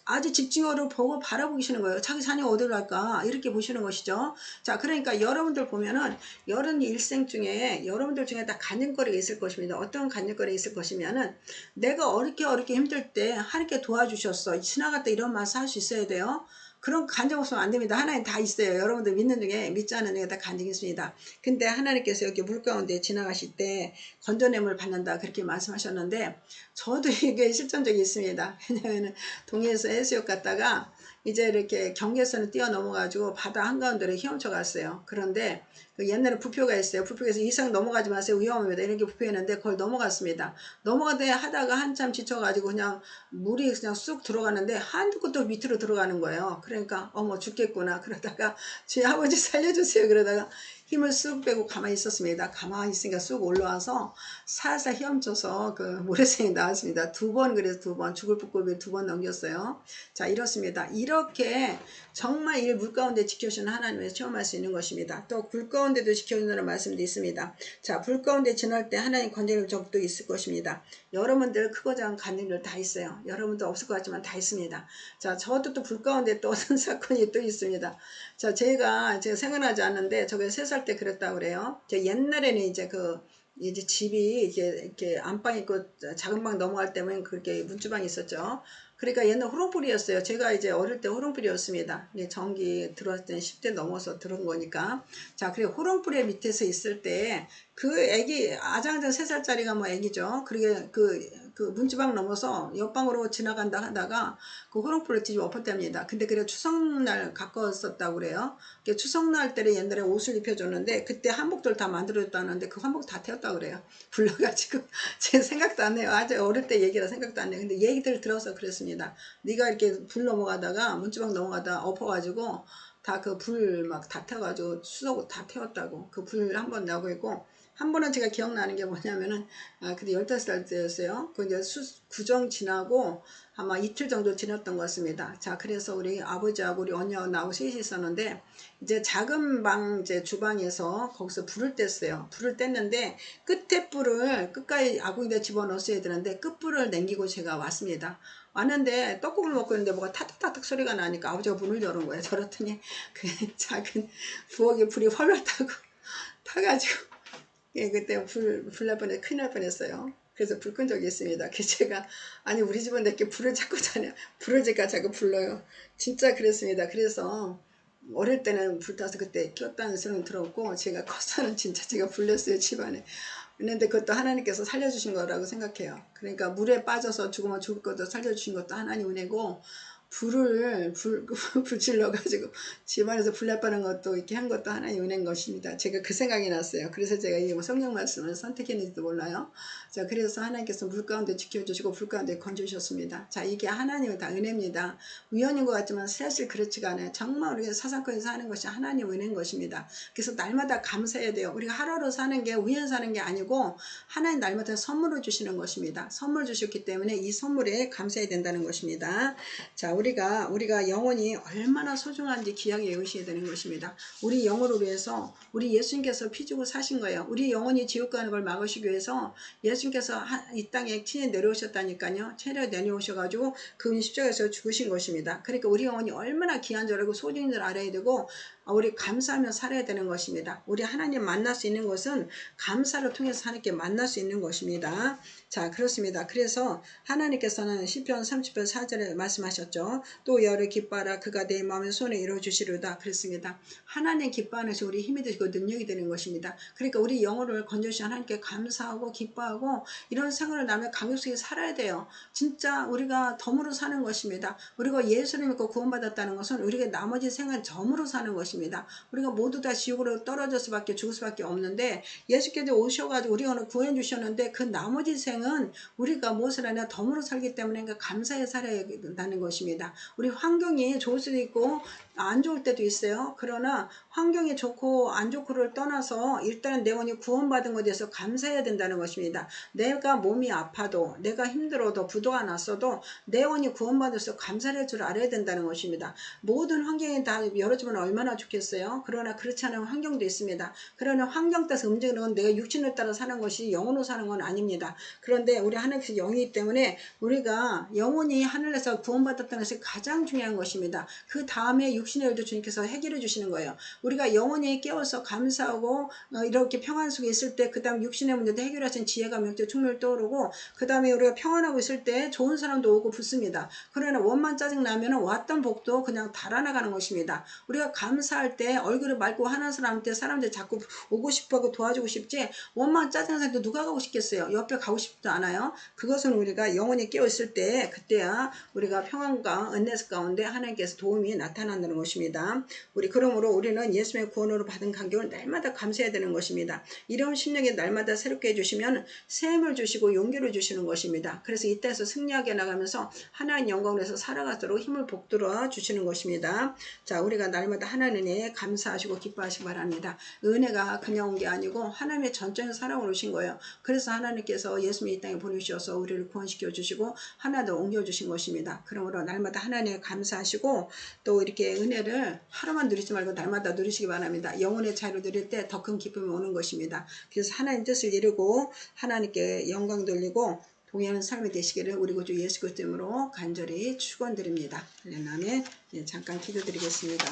아주 집중적으로 보고 바라보시는 거예요. 자기 자녀가 어디로 갈까 이렇게 보시는 것이죠. 자, 그러니까 여러분들 보면은 여러분 일생 중에 여러분들 중에 다 간증거리가 있을 것입니다. 어떤 간증거리가 있을 것이면은 내가 어렵게 힘들 때 하나님께 도와주셨어. 지나갔다 이런 말씀 할 수 있어야 돼요. 그런 간증 없으면 안 됩니다. 하나님 다 있어요. 여러분들 믿는 중에 믿지 않는 중에 다 간증이 있습니다. 근데 하나님께서 이렇게 물 가운데 지나가실 때 건져냄을 받는다 그렇게 말씀하셨는데 저도 이게 실전적이 있습니다. 왜냐하면 동해에서 해수욕 갔다가 이제 이렇게 경계선을 뛰어넘어가지고 바다 한가운데로 헤엄쳐 갔어요. 그런데 그 옛날에 부표가 있어요. 부표에서 이상 넘어가지 마세요. 위험합니다. 이렇게 부표했는데 그걸 넘어갔습니다. 넘어가다 하다가 한참 지쳐가지고 그냥 물이 그냥 쑥 들어가는데 한두 곳도 밑으로 들어가는 거예요. 그러니까 어머 죽겠구나. 그러다가 제 아버지 살려주세요. 그러다가 힘을 쑥 빼고 가만히 있었습니다. 가만히 있으니까 쑥 올라와서 살살 헤엄쳐서 그 모래성이 나왔습니다. 두 번 그래서 두 번 죽을 붓고비를 두 번 넘겼어요. 자 이렇습니다. 이렇게 정말 이 물 가운데 지켜주는 하나님을 체험할 수 있는 것입니다. 또 불 가운데도 지켜주는 말씀도 있습니다. 자, 불 가운데 지날 때 하나님 건져낼 적도 있을 것입니다. 여러분들 크고 작은 간증들 다 있어요. 여러분도 없을 것 같지만 다 있습니다. 자, 저도 또 불 가운데 또 어떤 사건이 또 있습니다. 자, 제가 생각나지 않는데 저게 3살 때 그랬다고 그래요. 제 옛날에는 이제 집이 이렇게 안방 있고 작은 방 넘어갈 때면 그렇게 문주방이 있었죠. 그러니까 옛날 호롱불이었어요. 제가 이제 어릴 때 호롱불이었습니다. 전기 들어왔을 때는 10대 넘어서 들어온 거니까. 자, 그리고 호롱불의 밑에서 있을 때 그 애기 아장아장 3살짜리가 뭐 애기죠. 그러게 그 문지방 넘어서 옆방으로 지나간다 하다가 그 호롱불을 뒤집어 엎었답니다. 근데 그래 추석날 가까웠었다고 그래요. 추석날 때는 옛날에 옷을 입혀줬는데 그때 한복들 다 만들어줬다는데 그 한복 다 태웠다고 그래요. 불러가지고 제 생각도 안 나요. 아주 어릴 때 얘기라 생각도 안 나요. 근데 얘기들 들어서 그랬습니다. 네가 이렇게 불 넘어가다가 문지방 넘어가다가 엎어가지고 다 그 불 막 다 태워가지고 수석 다 태웠다고 그 불 한번 나고 있고 한 번은 제가 기억나는 게 뭐냐면은, 그때 15살 때였어요. 그 이제 구정 지나고 아마 이틀 정도 지났던 것 같습니다. 자, 그래서 우리 아버지하고 우리 언니하고 나하고 셋이 있었는데, 이제 작은 방, 이제 주방에서 거기서 불을 뗐어요. 불을 뗐는데, 끝에 불을 끝까지 아궁이에 집어넣었어야 되는데, 끝불을 남기고 제가 왔습니다. 왔는데, 떡국을 먹고 있는데 뭐가 타닥타닥 소리가 나니까 아버지가 문을 여는 거예요. 저랬더니, 그 작은 부엌에 불이 활활 타가지고, 예, 그때 불날 큰일 날 뻔했어요. 그래서 불 끈 적이 있습니다. 그래서 제가, 아니, 우리 집은 이렇게 불을 자꾸 불을 제가 자꾸 불러요. 진짜 그랬습니다. 그래서, 어릴 때는 불타서 그때 꼈다는 소리는 들었고, 제가 커서는 진짜 제가 불렸어요, 집안에. 그런데 그것도 하나님께서 살려주신 거라고 생각해요. 그러니까 물에 빠져서 죽으면 죽을 것도 살려주신 것도 하나님 은혜고, 불 질러가지고 집안에서 불날 뻔한 것도 이렇게 한 것도 하나님 은혜인 것입니다. 제가 그 생각이 났어요. 그래서 제가 이 성경 말씀을 선택했는지도 몰라요. 자, 그래서 하나님께서 물 가운데 지켜주시고 불 가운데 건져주셨습니다. 자, 이게 하나님의 다 은혜입니다. 우연인 것 같지만 사실 그렇지가 않아요. 정말 우리가 사상권에서 하는 것이 하나님 은혜인 것입니다. 그래서 날마다 감사해야 돼요. 우리가 하루로 사는 게 우연 사는 게 아니고 하나님 날마다 선물을 주시는 것입니다. 선물 주셨기 때문에 이 선물에 감사해야 된다는 것입니다. 자, 우리가 영혼이 얼마나 소중한지 귀하게 여기셔야 되는 것입니다. 우리 영혼을 위해서 우리 예수님께서 피 주고 사신 거예요. 우리 영혼이 지옥 가는 걸 막으시기 위해서 예수님께서 이 땅에 친히 내려오셨다니까요. 체려 내려오셔가지고 그분이 십자가에서 죽으신 것입니다. 그러니까 우리 영혼이 얼마나 귀한 줄 알고 소중한 줄 알아야 되고, 우리 감사하며 살아야 되는 것입니다. 우리 하나님 만날 수 있는 것은 감사를 통해서 하나님께 만날 수 있는 것입니다. 자, 그렇습니다. 그래서 하나님께서는 시편 30편 4절에 말씀하셨죠. 또 열을 기뻐하라. 그가 내 마음의 손에 이루어주시리로다. 그랬습니다. 하나님 기뻐하는 것이 우리 힘이 되고 능력이 되는 것입니다. 그러니까 우리 영혼을 건져주신 하나님께 감사하고 기뻐하고 이런 생활을 나면 감격 속에 살아야 돼요. 진짜 우리가 덤으로 사는 것입니다. 우리가 예수를 믿고 구원받았다는 것은 우리가 나머지 생활 점으로 사는 것입니다. 우리가 모두 다 지옥으로 떨어질 수밖에 죽을 수밖에 없는데, 예수께서 오셔가지고 우리 오늘 구해 주셨는데 그 나머지 생은 우리가 무엇을 하냐 덤으로 살기 때문에 감사해 살아야 된다는 것입니다. 우리 환경이 좋을 수도 있고 안 좋을 때도 있어요. 그러나 환경이 좋고 안 좋고를 떠나서 일단은 내 영혼이 구원받은 것에 대해서 감사해야 된다는 것입니다. 내가 몸이 아파도 내가 힘들어도 부도가 났어도 내 영혼이 구원받아서 감사를 할 줄 알아야 된다는 것입니다. 모든 환경이 다 열어주면 얼마나 좋겠어요. 그러나 그렇지 않은 환경도 있습니다. 그러나 환경 따라서 움직이는 건 내가 육신을 따라 사는 것이 영혼으로 사는 건 아닙니다. 그런데 우리 하나님께서 영이기 때문에 우리가 영혼이 하늘에서 구원받았다는 것이 가장 중요한 것입니다. 그 다음에 육신의 일도 주님께서 해결해 주시는 거예요. 우리가 영혼이 깨어서 감사하고 이렇게 평안 속에 있을 때 그 다음 육신의 문제도 해결하신 지혜가 명제 충분히 떠오르고, 그 다음에 우리가 평안하고 있을 때 좋은 사람도 오고 붙습니다. 그러나 원만 짜증 나면 왔던 복도 그냥 달아나가는 것입니다. 우리가 감사할 때 얼굴을 맑고 하는 사람한테 사람들이 자꾸 오고 싶어하고 도와주고 싶지, 원만 짜증난 사람도 누가 가고 싶겠어요. 옆에 가고 싶지도 않아요. 그것은 우리가 영혼이 깨어있을 때 그때야 우리가 평안과 은혜 가운데 하나님께서 도움이 나타난다는 것입니다. 그러므로 우리는 예수님의 구원으로 받은 간격을 날마다 감사해야 되는 것입니다. 이런 심령이 날마다 새롭게 해주시면 샘을 주시고 용기를 주시는 것입니다. 그래서 이 땅에서 승리하게 나가면서 하나님 영광을 해서 살아가도록 힘을 복들어 주시는 것입니다. 자, 우리가 날마다 하나님 은혜에 감사하시고 기뻐하시기 바랍니다. 은혜가 그냥 온 게 아니고 하나님의 전적인 사랑으로 오신 거예요. 그래서 하나님께서 예수님이 이 땅에 보내주셔서 우리를 구원시켜 주시고 하나도 옮겨주신 것입니다. 그러므로 날마다 하나님에 감사하시고, 또 이렇게 은혜를 하루만 누리지 말고 날마다 누리시기 바랍니다. 영혼의 자유를 누릴 때 더 큰 기쁨이 오는 것입니다. 그래서 하나님 뜻을 이루고 하나님께 영광 돌리고 동행하는 삶이 되시기를 우리 구주 예수 그리스도 이름으로 간절히 축원드립니다. 아멘. 네, 잠깐 기도드리겠습니다.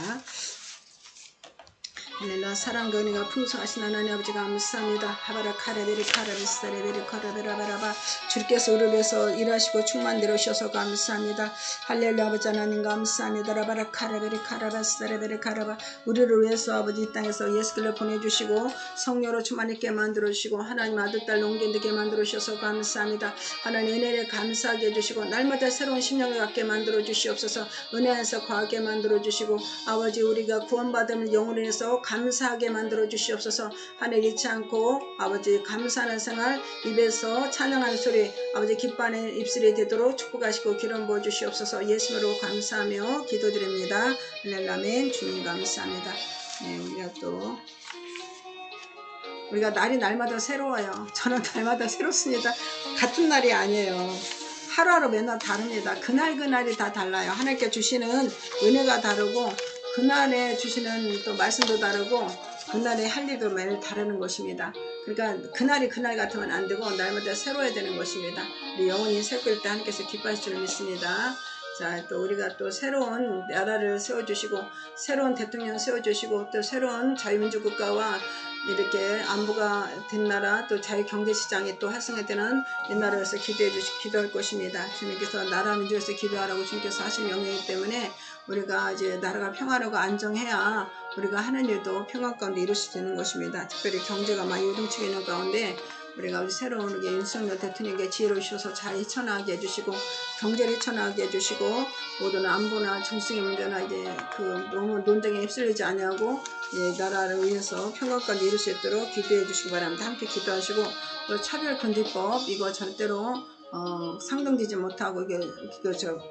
할렐루야. 사랑과 은혜가 풍성하신 하나님 아버지 감사합니다. 하바라 카레베리 카라비스타레베리 카라베라바라바. 주께서 우리를 위해서 일하시고 충만 내려오셔서 감사합니다. 할렐루야. 아버지 하나님 감사합니다. 라바라 카레베리 카라바스타레베리 카라바. 우리를 위해서 아버지 이 땅에서 예수를 보내주시고 성령으로 충만 있게 만들어주시고 하나님 아들 딸 농견되게 만들어주셔서 감사합니다. 하나님 은혜를 감사하게 해주시고 날마다 새로운 심령을 갖게 만들어주시옵소서. 은혜 안에서 거하게 만들어주시고 아버지 우리가 구원받은 영혼을 위해서 감사하게 만들어 주시옵소서. 하늘 잃지 않고 아버지 감사하는 생활, 입에서 찬양하는 소리 아버지 기뻐하는 입술이 되도록 축복하시고 기름 부어 주시옵소서. 예수님으로 감사하며 기도드립니다. 아멘. 주님 감사합니다. 네, 우리가 또 우리가 날이 날마다 새로워요. 저는 날마다 새롭습니다. 같은 날이 아니에요. 하루하루 맨날 다릅니다. 그날이 다 달라요. 하나님께 주시는 은혜가 다르고 그날에 주시는 또 말씀도 다르고 그날에 할 일도 매일 다르는 것입니다. 그러니까 그날이 그날 같으면 안 되고 날마다 새로워야 되는 것입니다. 우리 영혼이 새길 때 하나님께서 기뻐하실 줄 믿습니다. 자, 또 우리가 또 새로운 나라를 세워주시고 새로운 대통령 세워주시고 또 새로운 자유민주 국가와 이렇게 안보가 된 나라 또 자유경제시장이 또 활성화되는 이 나라에서 기도할 것입니다. 주님께서 나라 민주에서 기도하라고 주님께서 하신 명령이기 때문에 우리가 이제 나라가 평화로고 안정해야 우리가 하는 일도 평화 가운데 이룰 수 있는 것입니다. 특별히 경제가 많이 요동치고 있는 가운데 우리가 우리 새로운 우리 윤석열 대통령에게 지혜를 주셔서 잘 헤쳐나가게 해주시고 경제를 헤쳐나가게 해주시고 모든 안보나 정승의 문제나 이제 그 너무 논쟁에 휩쓸리지 아니하고 나라를 위해서 평화까지 이룰 수 있도록 기도해 주시기 바랍니다. 함께 기도하시고 또 차별금지법 이거 절대로 상정되지 못하고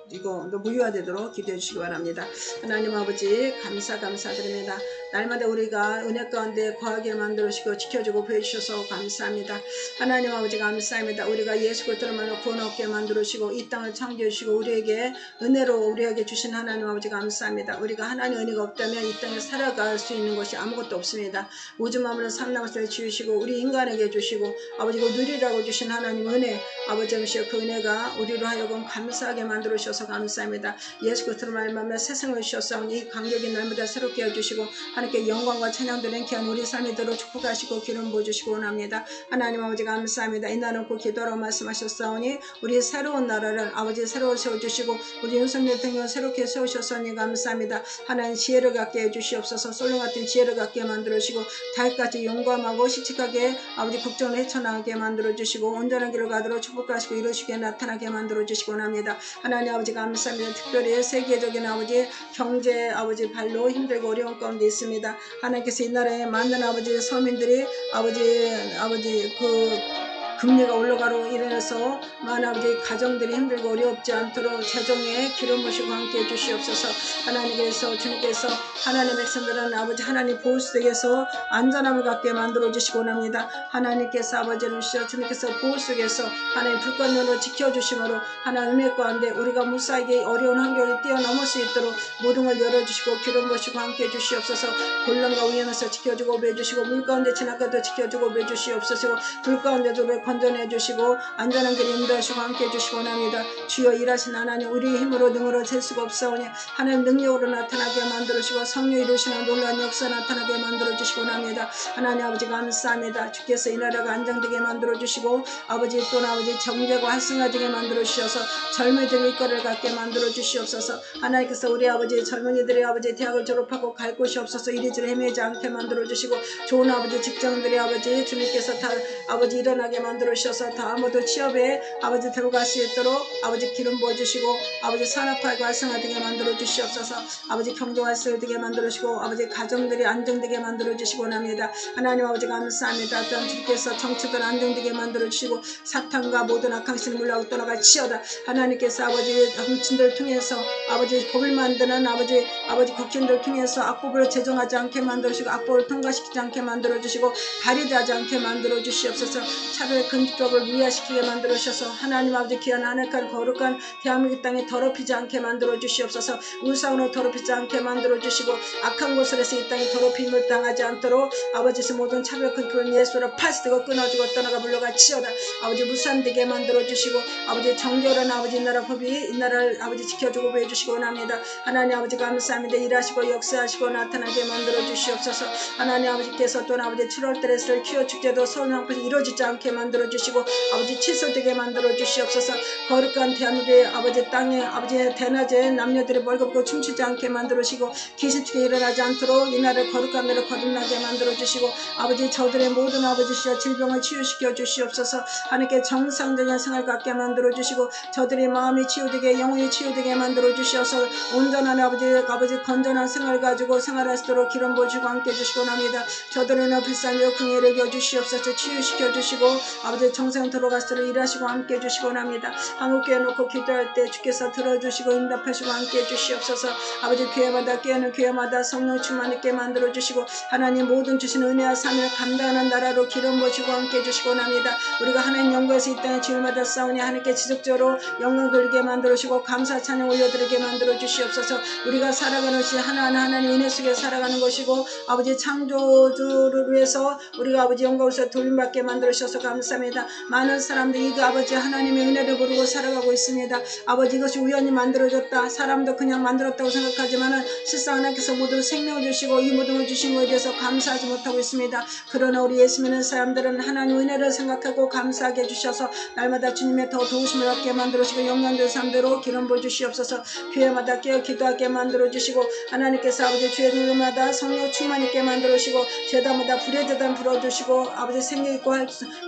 이거 무효화되도록 기도해 주시기 바랍니다. 하나님 아버지 감사드립니다. 날마다 우리가 은혜 가운데 거하게 만들어주시고 지켜주고 보여주셔서 감사합니다. 하나님 아버지 감사합니다. 우리가 예수 그리스도를 만나 구원 얻게 만들어주시고 이 땅을 창조해 주시고 우리에게 은혜로 우리에게 주신 하나님 아버지 감사합니다. 우리가 하나님 은혜가 없다면 이 땅에 살아갈 수 있는 것이 아무것도 없습니다. 우주 만물을 삼나무를 지으시고 우리 인간에게 주시고 아버지 그 누리라고 주신 하나님 은혜 아버지 그 은혜가 우리로 하여금 감사하게 만들어 주셔서 감사합니다. 예수 그리스도로 말미암아 세상을 주셨사오니 이 간격이 날마다 새롭게 해주시고 하나님께 영광과 찬양도 랭키한 우리 삶이 들어 축복하시고 기름 부어주시고 원합니다. 하나님 아버지 감사합니다. 이 나라 놓고 기도하라고 말씀하셨사오니 우리 새로운 나라를 아버지 새로 세워주시고 우리 윤석열 대통령 새롭게 세우셨사오니 감사합니다. 하나님 지혜를 갖게 해주시옵소서. 솔로 같은 지혜를 갖게 만들어주시고 다윗같이 용감하고 씩씩하게 아버지 국정을 헤쳐나가게 만들어주시고 온전한 길을 가도록 축복하시고 이루시게 나타나게 만들어주시고 합니다. 하나님 아버지 감사합니다. 특별히 세계적인 아버지 경제 아버지 발로 힘들고 어려운 가운데 있습니다. 하나님께서 이 나라에 만든 아버지 서민들이 아버지 그 금리가 올라가로 인해서 많은 아버지 가정들이 힘들고 어렵지 않도록 재정에 기름 부으시고 함께 해주시옵소서. 하나님께서 주님께서 하나님의 백성들은 아버지 하나님 보호 속에서 안전함을 갖게 만들어 주시고 합니다. 하나님께서 아버지를 주시어 주님께서 보호 속에서 하나님 불꽃눈으로 지켜주심으로 하나님 은혜 가운데 우리가 무사하게 어려운 환경을 뛰어넘을 수 있도록 모든 걸 열어주시고 기름 부으시고 함께 해주시옵소서. 곤란과 위험에서 지켜주고 매주시고 물 가운데 지나가도 지켜주고 매주시옵소서. 불 가운데도 건전해 주시고 안전한 길에 인도하시고 함께 해주시고 합니다. 주여 일하신 하나님 우리의 힘으로 능으로 될 수가 없사오니 하나님 능력으로 나타나게 만들어주시고 성령 이루시는 놀라운 역사 나타나게 만들어주시고 합니다. 하나님 아버지 감사합니다. 주께서 이 나라가 안정되게 만들어주시고 아버지 또 아버지 정대가 활성화되게 만들어주셔서 젊은이들의 일거리를 갖게 만들어주시옵소서. 하나님께서 우리 아버지 젊은이들의 아버지 대학을 졸업하고 갈 곳이 없어서 이리저리 헤매지 않게 만들어주시고 좋은 아버지 직장들의 아버지 주님께서 다 아버지 일어나게 만들어주셔서 다 모두 취업에 아버지 들어갈 수 있도록 아버지 기름 부어주시고 아버지 산업화가 활성화되게 만들어주시옵소서. 아버지 경제 활성화되게 만들어주시고 아버지 가정들이 안정되게 만들어주시고 합니다. 하나님 아버지 감사합니다. 또한 주께서 정치들 안정되게 만들어주시고 사탄과 모든 악한 신을 물러가고 떠나가 치어다. 하나님께서 아버지 훔친들 통해서 아버지 법을 만드는 아버지 국민들 통해서 악법을 제정하지 않게 만들어주시고 악법을 통과시키지 않게 만들어주시고 발휘하지 않게 만들어주시옵소서. 차별금지법을 무효화시키게 만들어주셔서 하나님 아버지 귀한 하늘간 거룩한 대한민국 땅에 더럽히지 않게 만들어주시옵소서. 우상으로 더럽히지 않게 만들어주시고 악한 곳에서 이 땅에 더럽힘을 당하지 않도록 아버지서 모든 차별금지법을 예수로 파스되고 끊어지고 떠나가 물러가 치어다. 아버지 무산되게 만들어주시고 아버지 정결한 아버지 이 나라 법이 이 나라를 아버지 지켜주고 보여주시고 합니다. 하나님 아버지 감사합니다. 일하시고 역사하시고 나타나게 만들어주시옵소서. 하나님 아버지께서 또 아버지 7월달에서 키워축제도 서울명포에서 이루어지지 않게 만들어주시고 아버지 취소되게 만들어주시옵소서. 거룩한 대한민국의 아버지 땅에 아버지 대낮에 남녀들의 월급고 춤추지 않게 만들어주시고 귀신축에 일어나지 않도록 이 나라를 거룩한 나라를 거듭나게 만들어주시고 아버지 저들의 모든 아버지시여 질병을 치유시켜 주시옵소서. 하나님께 정상적인 생활 갖게 만들어주시고 저들의 마음이 치유되게 영혼이 치유되게 만들어주셔서 온전한 아버지 건전한 생활 가지고 생활할 수 있도록 기름 부어주시고 함께 해주시고 합니다. 저들의 불쌍히 긍휼히 여겨 주시옵소서. 치유시켜 주시고 아버지 정성 들어갈수록 일하시고 함께 해주시고 원합니다. 한국교회 놓고 기도할 때 주께서 들어주시고 응답하시고 함께 해주시옵소서. 아버지 교회마다 깨어는 교회마다 성령 충만 있게 만들어주시고 하나님 모든 주신 은혜와 사명을 감당하는 나라로 기름 부으시고 함께 해주시고 원합니다. 우리가 하나님 영광에서 이 땅에 주일마다 싸우니 하나님께 지속적으로 영광 돌리게 만들어주시고 감사 찬양 올려드리게 만들어주시옵소서. 우리가 살아가는 것이 하나하나 하나님 은혜 속에 살아가는 것이고 아버지 창조주를 위해서 우리가 아버지 영광에서 돌림받게 만들어주셔서 감사합니다. 많은 사람들이 이거 아버지 하나님의 은혜를 모르고 살아가고 있습니다. 아버지 이것이 우연히 만들어졌다 사람도 그냥 만들었다고 생각하지만은 실상 하나님께서 모두 생명을 주시고 이 모든 걸 주신 것에 대해서 감사하지 못하고 있습니다. 그러나 우리 예수 믿는 사람들은 하나님 은혜를 생각하고 감사하게 해주셔서 날마다 주님의 더 도우심을 얻게 만들어주시고 영광된 삶대로 기름 부어주시옵소서. 교회마다 깨어 기도하게 만들어주시고 하나님께서 아버지 주일마다 성령 충만 있게 만들어주시고 제단마다 불의 제단 불어주시고 아버지 생명있고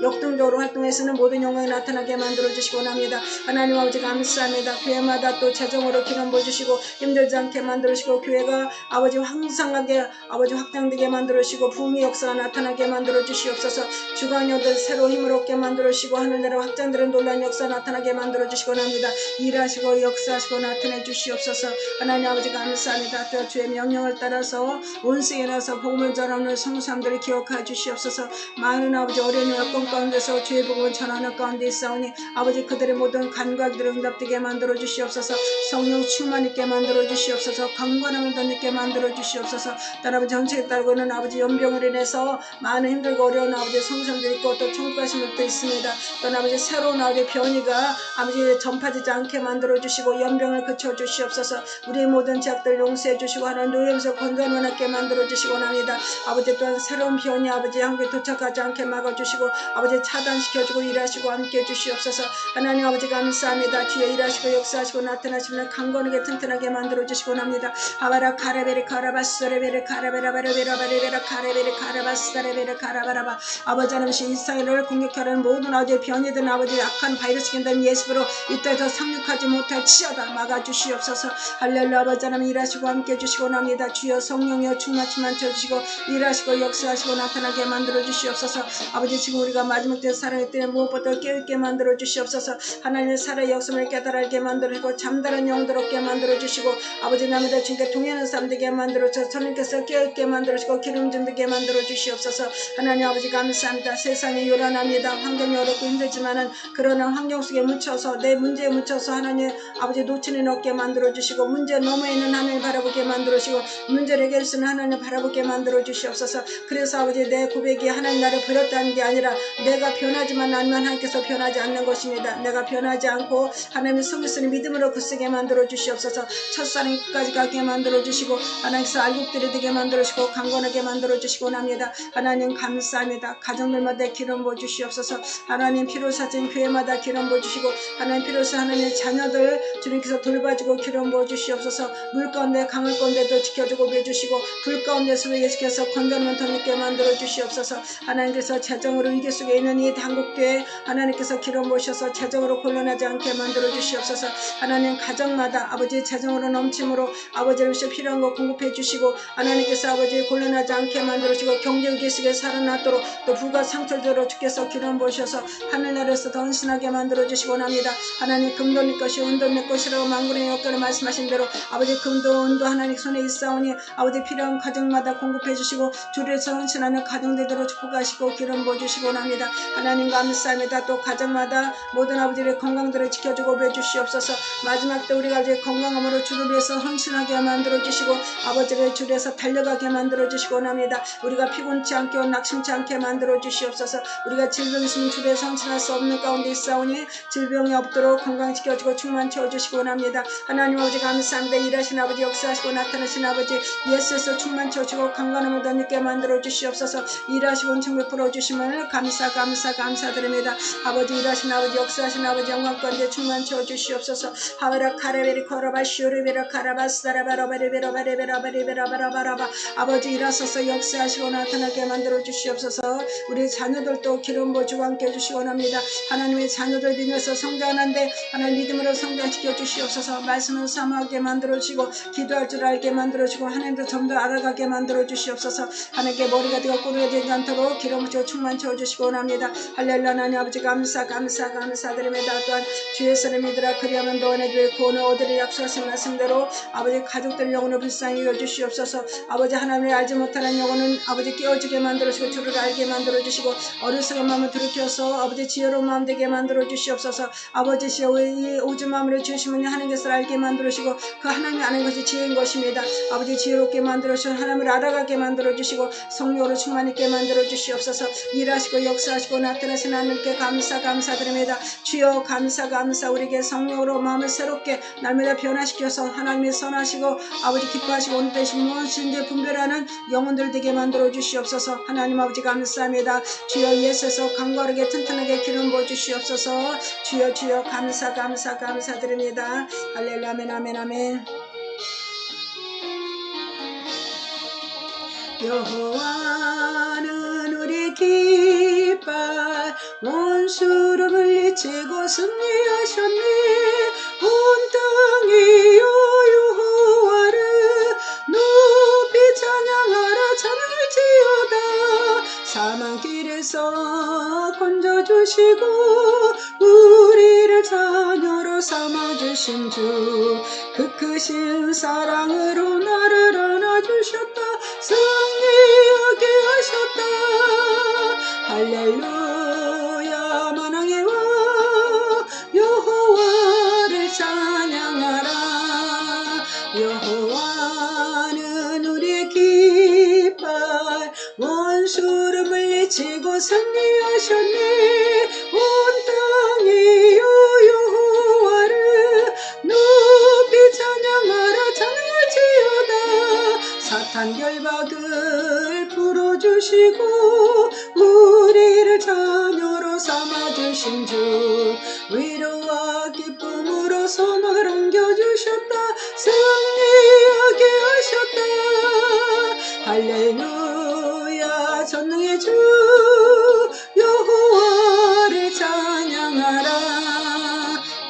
역동적으로 활동해서는 모든 영광이 나타나게 만들어주시고 원합니다. 하나님 아버지 감사합니다. 교회마다 또 재정으로 기름 부어주시고 힘들지 않게 만들어주시고 교회가 아버지 황성하게 아버지 확장되게 만들어주시고 부흥의 역사가 나타나게 만들어주시옵소서. 주관여들 새로 힘을 얻게 만들어주시고 하늘나라 확장되는 놀라운 역사 나타나게 만들어주시고 합니다. 일하시고 역사하시고 나타내 주시옵소서. 하나님 아버지 감사합니다. 또 주의 명령을 따라서 온 세계에 나서 복음을 전하는 성사람들을 기억하여 주시옵소서. 많은 아버지 어려운 여건 가운데서 주의 복음을 전하는 가운데 있사오니 아버지 그들의 모든 간과들을 응답되게 만들어 주시옵소서. 성령 충만 있게 만들어 주시옵소서. 강건함을 덧있게 만들어 주시옵소서. 또 아버지 정책에 따르고는 아버지 연병으로 인해서 많은 힘들고 어려운 아버지 성산도 있고 또 총구하신 것도 있습니다. 또 아버지 새로운 아버지 변이가 아버지 전파되지 않게 만들어 주시고 연병을 그쳐 주시옵소서. 우리의 모든 죄악들 용서해 주시고 하나님 노예에서 건강을 얻게 만들어 주시고 합니다. 아버지 또한 새로운 변이 아버지 한국에 도착하지 않게 막아주시고 아버지 차단시켜주고 일하시고 함께 해주시옵소서. 하나님 아버지 감사합니다. 주의 일하시고 역사하시고 나타나시면 강건하게 튼튼하게 만들어 주시고 합니다. 아바라 카라베리 카라바스레베리 카라베라바레베라바레베라 카레베리 카라바스레베리 카라바라바 아버지 하나님 이스라엘을 공격하는 모든 아버지 변이된 아버지 악한 바이러스 견단 예수로 이 땅에서 상륙하지 못할 치여다 막아주시옵소서. 할렐루야. 아버지 하나님 일하시고 함께 해주시고 합니다. 주여 성령여 충만치만 쳐주시고 일하시고 역사하시고 나타나게 만들어 주시옵소서. 아버지 지금 우리가 마지막 때 살아있기 때문에 무엇보다 깨어있게 만들어 주시옵소서. 하나님의 살아의 역사를 깨달게 만들어주고 잠다른 영들 얻게 만들어 주시고 아버지 남에다 주님께 동행하는 사람 되게 만들어 주셔서 주님께서 깨어있게 만들어 주시고 기름 좀 되게 만들어 주시옵소서. 하나님 아버지 감사합니다. 세상이 요란합니다. 환경이 어렵고 힘들지만은 그러나 환경 속에 묻혀서 내 문제에 묻혀서 하나님 아버지 놓치는 얻게 만들어 주시고 문제 너머에 있는 하나님 바라보게 만들어 주시고 문제를 해결할 수 있는 하나님 바라보게 만들어 주시옵소서. 그래서 아버지 내 고백이 하나님 나를 버렸다는 게 아니라 내가 변하지만 않으면 하나님께서 변하지 않는 것입니다. 내가 변하지 않고 하나님의 성령을 믿음으로 굳세게 만들어 주시옵소서. 첫사랑이 끝까지 가게 만들어 주시고 하나님께서 알곡들이 되게 만들어 주시고 강건하게 만들어 주시고 합니다. 하나님 감사합니다. 가정들마다 기름 부어 주시옵소서. 하나님 필요사진 교회마다 기름 부어 주시고 하나님 필요사 하나님의 자녀들 주님께서 돌봐주고 기름 부어 주시옵소서. 물 가운데 강을 가운데도 지켜주고 배주시고 불 가운데서도 예수께서 건강을 더 늦게 만들어 주시옵소서. 하나님께서 재정으로 위기 속에 있는 이 한국교회 하나님께서 기름 부으셔서 재정으로 곤란하지 않게 만들어 주시옵소서. 하나님 가정마다 아버지 재정으로 넘침으로 아버지를 위해 필요한 거 공급해 주시고 하나님께서 아버지 곤란하지 않게 만들어 주시고 경제 위기 속에 살아나도록 또 부가 상처되도록 주께서 기름 부으셔서 하늘나라에서 더 헌신하게 만들어 주시고 합니다. 하나님 금도 내 것이 은도 내 것이라고 만군의 여건을 말씀하신 대로 아버지 금도 은도 하나님 손에 있사오니 아버지 필요한 가정마다 공급해 주시고 주에서 헌신하는 가정들대로 축복하시고 기름 부어주시고 합니다. 하나님 감사합니다. 또 가정마다 모든 아버지의 건강들을 지켜주고 배주시옵소서. 마지막 때 우리가 이제 건강함으로 주를 위해서 헌신하게 만들어 주시고 아버지를 주에서 달려가게 만들어 주시고 합니다. 우리가 피곤치 않게 낙심치 않게 만들어 주시옵소서. 우리가 질병 있으면 주에서 헌신할 수 없는 가운데 있사오니 질병이 없도록 건강 지켜주고 충만 채워주시고 합니다. 하나님 아버지 감사합니다. 일하신 아버지 역사하시고 나타나신 아버지 예수에서 충만 채워주시고 강건함을 더 늦게 만들어 주시옵소서. 일하시고 천국 풀어주심을 감사드립니다. 아버지 일하신 아버지 역사하신 아버지 영광 가운데 충만 채워주시옵소서. 하바라 카레베리 코라바 시오리베라 카라바스다라바라바리베라바리베라바리베라바라바라바 아버지 일하소서 역사하시고 나타나게 만들어 주시옵소서. 우리 자녀들도 기름 부어주고 함께 해주시고 합니다. 하나님의 자녀들 믿음에서 성장하는데 하나님 믿음으로 성장시켜 주시옵소서. 말씀을 사모하게 만들어주시고 기도할 줄 알게 만들어주시고 하나님도 좀 더 알아가게 만들어 주시옵소서. 하나님께 머리가 되고 꼬리가 되지 않도록 기름 부어 충만 채워주시고 합니다. 감사드립니다. 할렐루야. 하나님 아버지 감사드립니다. 또한 주의 선을 믿으라 그리하면 너네들 구원을 얻으리 약속하신 말씀대로 아버지 가족들 영혼을 불쌍히 여주시옵소서. 아버지 하나님을 알지 못하는 영혼은 아버지 깨어지게 만들어주시고 주를 알게 만들어주시고 어리석은 마음을 들이켜서 아버지 지혜로운 마음 되게 만들어주시옵소서. 아버지시여 이 오줌 마음을 주시면 하나님께서 알게 만들어주시고 그 하나님이 아는 것이 지혜인 것입니다. 아버지 지혜롭게 만들어주시고 하나님을 알아가게 만들어주시고 성령으로 충만하게 만들어주시옵소서. 일하시고 역사하시고 나타나신 하나님께 감사드립니다. 주여 감사 우리에게 성령으로 마음을 새롭게 날마다 변화시켜서 하나님의 선하시고 아버지 기뻐하시고 온대신 무엇인지 분별하는 영혼들 되게 만들어 주시옵소서. 하나님 아버지 감사합니다. 주여 예수에서 강건하게 튼튼하게 기름 부어 주시옵소서. 주여 감사드립니다. 할렐루야. 아멘. 여호와는 우리 깃발 원수를 물리치고 승리하셨네. 온 땅이여 여호와를 높이 찬양하라. 찬양할지어다. 사망길에서 건져주시고 우리를 자녀로 삼아주신 주 그 크신 사랑으로 나를 안아주셨다. 승리하게 하셨다. 할렐루야. 만왕의 왕 여호와를 찬양하라. 여호와는 우리의 깃발 원수를 물리치고 승리하셨네. 온 땅이여 여호와를 높이 찬양하라. 찬양할지어다. 사탄 결박을 풀어주시고 우리를 자녀로 삼아주신 주 위로와 기쁨으로 소망을 옮겨주셨다. 승리하게 하셨다. 할렐루야. 전능의 주 여호와를 찬양하라.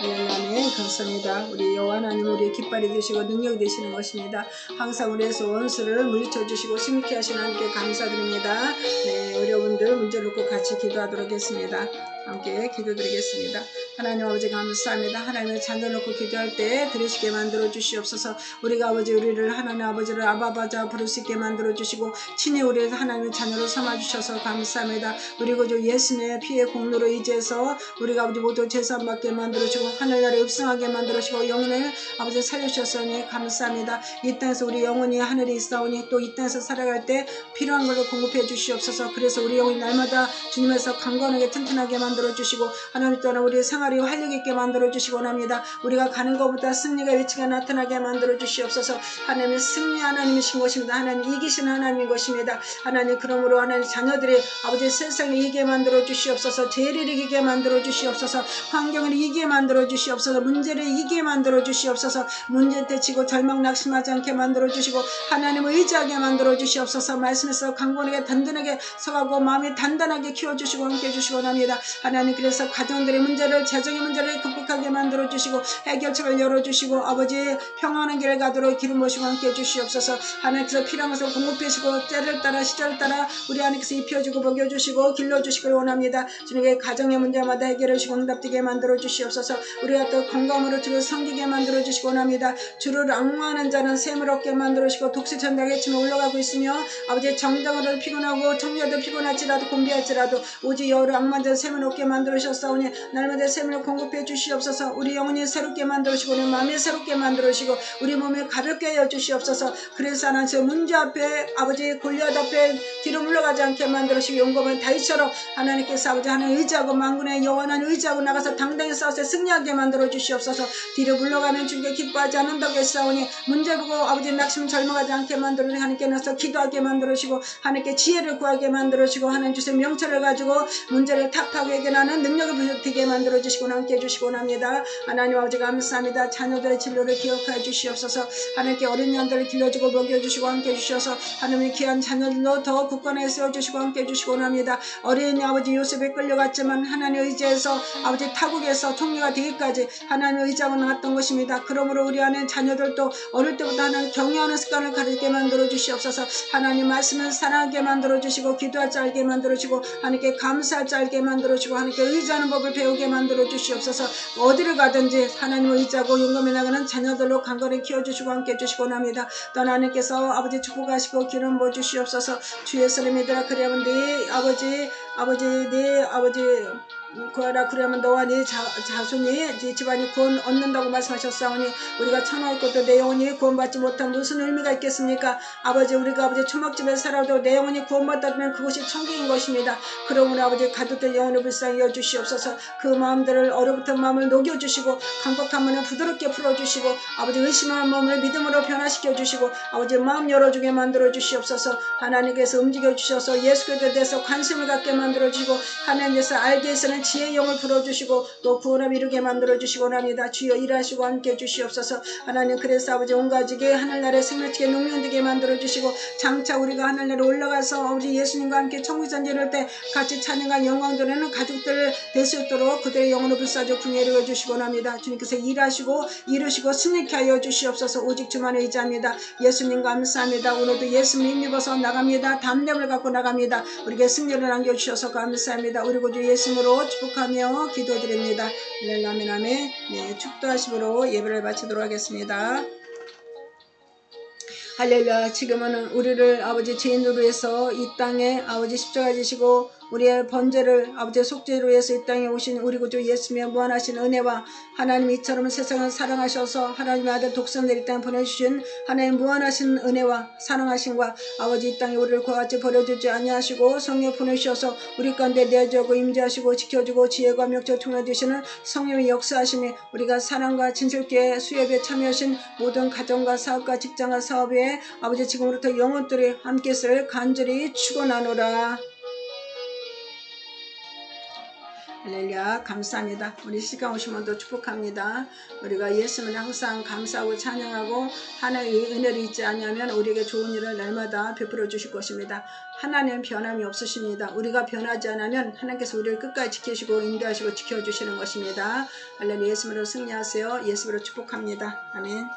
아멘. 감사합니다. 우리 여호와 하나님 우리의 깃발이 되시고 능력이 되시는 것입니다. 항상 우리에서 원수를 물리쳐 주시고 승리케 하시는 하나님께 감사드립니다. 네, 어려운들 문제 놓고 같이 기도하도록 하겠습니다. 함께 기도드리겠습니다. 하나님 아버지 감사합니다. 하나님의 자녀 놓고 기도할 때 들으시게 만들어 주시옵소서. 우리가 아버지 우리를 하나님 아버지를 아바바자 부를 수 있게 만들어 주시고 친히 우리를 하나님의 자녀로 삼아 주셔서 감사합니다. 우리 구주 예수님의 피의 공로로 의지해서 우리가 아버지 모두 제사함 받게 만들어 주시고 하늘나라에 흡성하게 만들어 주시고 영혼을 아버지 살려주셨으니 감사합니다. 이 땅에서 우리 영혼이 하늘에 있사오니 또 이 땅에서 살아갈 때 필요한 것을 공급해 주시옵소서. 그래서 우리 영혼이 날마다 주님에서 강건하게 튼튼하게 만들어 주시고 하나님 또한 우리의 생활이 활력 있게 만들어 주시고 합니다. 우리가 가는 것보다 승리가 위치가 나타나게 만들어 주시옵소서. 하나님은 승리 하나님이신 것입니다. 하나님 이기신 하나님인 것입니다. 하나님 그러므로 하나님 자녀들이 아버지 세상을 이기게 만들어 주시옵소서. 죄를 이기게 만들어 주시옵소서. 환경을 이기게 만들어 주시옵소서. 문제를 이기게 만들어 주시옵소서. 문제 때치고 절망 낙심하지 않게 만들어 주시고 하나님을 의지하게 만들어 주시옵소서. 말씀에서 강건하게 든든하게 서가고 마음이 단단하게 키워주시고 함께 해주시고 합니다. 하나님 그래서 가정들의 문제를 재정의 문제를 극복하게 만들어 주시고 해결책을 열어주시고 아버지 평안한 길을 가도록 기름 부으시고 함께 해주시옵소서. 하나님께서 필요한 것을 공급해주시고 때를 따라 시절을 따라 우리 하나님께서 입혀주고 먹여주시고 길러주시길 원합니다. 주님의 가정의 문제마다 해결해주시고 응답되게 만들어 주시옵소서. 우리가 또 건강으로 주를 섬기게 만들어 주시고 원합니다. 주를 악무하는 자는 샘을 얻게 만들어 주시고 독수천당에 치며 올라가고 있으며 아버지 정당으로 피곤하고 청년도 피곤할지라도 공비할지라도 오직 여호를 악무한 자는 샘을 얻게 만들어 주셨사오니 날마다 샘을 공급해 주시옵소서. 우리 영혼이 새롭게 만들어 주시고 우리 마음이 새롭게 만들어 주시고 우리 몸을 가볍게 하여 주시옵소서. 그래서 하나님 문제 앞에 아버지 골리앗 앞에 뒤로 물러가지 않게 만들어 주시고 용감한 다윗처럼 하나님께서 아버지 하나님 의지하고 만군의 여호와 하나님 의지하고 나가서 당당히 싸워서 승리하게 만들어 주시옵소서. 뒤로 물러가면 주께 기뻐하지 않는다고 했사오니 문제 보고 아버지 낙심 절망하지 않게 만들어 하나님께 나서 기도하게 만들어 주시고 하나님께 지혜를 구하게 만들어 주시고 하나님 주신 명철을 가지고 문제를 탁탁 해결하는 능력을 부여되게 만들어 주시고 주시고 함께 해주시고 합니다. 하나님 아버지 감사합니다. 자녀들의 진로를 기억하여 주시옵소서. 하나님께 어린 양들을 길러주고 먹여주시고 함께 해주셔서 하나님의 귀한 자녀들로 더 굳건하게 세워주시고 함께 해주시고 합니다. 어린 아버지 요셉에 끌려갔지만 하나님 의지에서 아버지 타국에서 통리가 되기까지 하나님의 의지하고 나왔던 것입니다. 그러므로 우리 안에 자녀들도 어릴 때부터 하나님 경외하는 습관을 가르치게 만들어 주시옵소서. 하나님 말씀을 사랑하게 만들어 주시고 기도할 줄 알게 만들어 주시고 하나님께 감사할 줄 알게 만들어 주시고 하나님께 의지하는 법을 배우게 만들어 주시옵소서. 어디를 가든지 하나님을 의지하고 용감히 나가는 자녀들로 강건히 키워주시고 함께 해주시고 합니다. 또 하나님께서 아버지 축복하시고 기름 부어 주시옵소서. 주 예수를 믿으라 그리하면 네 아버지 구하라 그러면 너와 네 자손이 네 집안이 구원 얻는다고 말씀하셨사오니 우리가 천하 있고도 내 영혼이 구원받지 못한 무슨 의미가 있겠습니까? 아버지 우리가 아버지 초막집에 살아도 내 영혼이 구원받았다면 그것이 천국인 것입니다. 그러므로 아버지 가족들 영혼을 불쌍히 여주시옵소서. 그 마음들을 얼어붙은 마음을 녹여주시고 강박한 마음을 부드럽게 풀어주시고 아버지 의심한 마음을 믿음으로 변화시켜 주시고 아버지 마음 열어주게 만들어 주시옵소서. 하나님께서 움직여 주셔서 예수께서 대해서 관심을 갖게 만들어 주시고 하나님께서 알게 해서는 지혜의 영을 불어주시고 또 구원을 이루게 만들어주시고 합니다. 주여 일하시고 함께 해주시옵소서. 하나님 그래서 아버지 온 가족이 하늘나라에 생명치게 농명되게 만들어주시고 장차 우리가 하늘나라에 올라가서 아버지 예수님과 함께 천국에 이를 때 같이 찬양과 영광 드리는 가족들을 될 수 있도록 그들의 영혼을 불사조 궁예를 해주시고 합니다. 주님께서 일하시고 이루시고 승리케 하여 주시옵소서. 오직 주만 의지합니다. 예수님 감사합니다. 오늘도 예수님 힘입어서 나갑니다. 담력을 갖고 나갑니다. 우리에게 승리를 남겨주셔서 감사합니다. 우리 구주 예수님으로 축복하며 기도드립니다. 아멘 아멘. 네, 축도하심으로 예배를 마치도록 하겠습니다. 할렐루야. 지금은 우리를 아버지 죄인으로 해서 이 땅에 아버지 십자가 지시고 우리의 번제를 아버지의 속죄로 해서 이 땅에 오신 우리 구주 예수님의 무한하신 은혜와 하나님 이처럼 세상을 사랑하셔서 하나님의 아들 독생자를 이 땅에 보내주신 하나님 무한하신 은혜와 사랑하심과 아버지 이 땅에 우리를 그와 같이 버려주지 아니하시고 성령 보내주셔서 우리 가운데 내주고 임재하시고 지켜주고 지혜와 명철 통해주시는 성령의 역사하심이 우리가 사랑과 진실교회 수협에 참여하신 모든 가정과 사업과 직장과 사업에 아버지 지금부터 영혼들이 함께 있을 간절히 축원하노라. 할렐루야. 감사합니다. 우리 시간 오신 분도 축복합니다. 우리가 예수님을 항상 감사하고 찬양하고 하나님의 은혜를 잊지 않으면 우리에게 좋은 일을 날마다 베풀어 주실 것입니다. 하나님은 변함이 없으십니다. 우리가 변하지 않으면 하나님께서 우리를 끝까지 지키시고 인도하시고 지켜주시는 것입니다. 할렐루야. 예수님으로 승리하세요. 예수님으로 축복합니다. 아멘.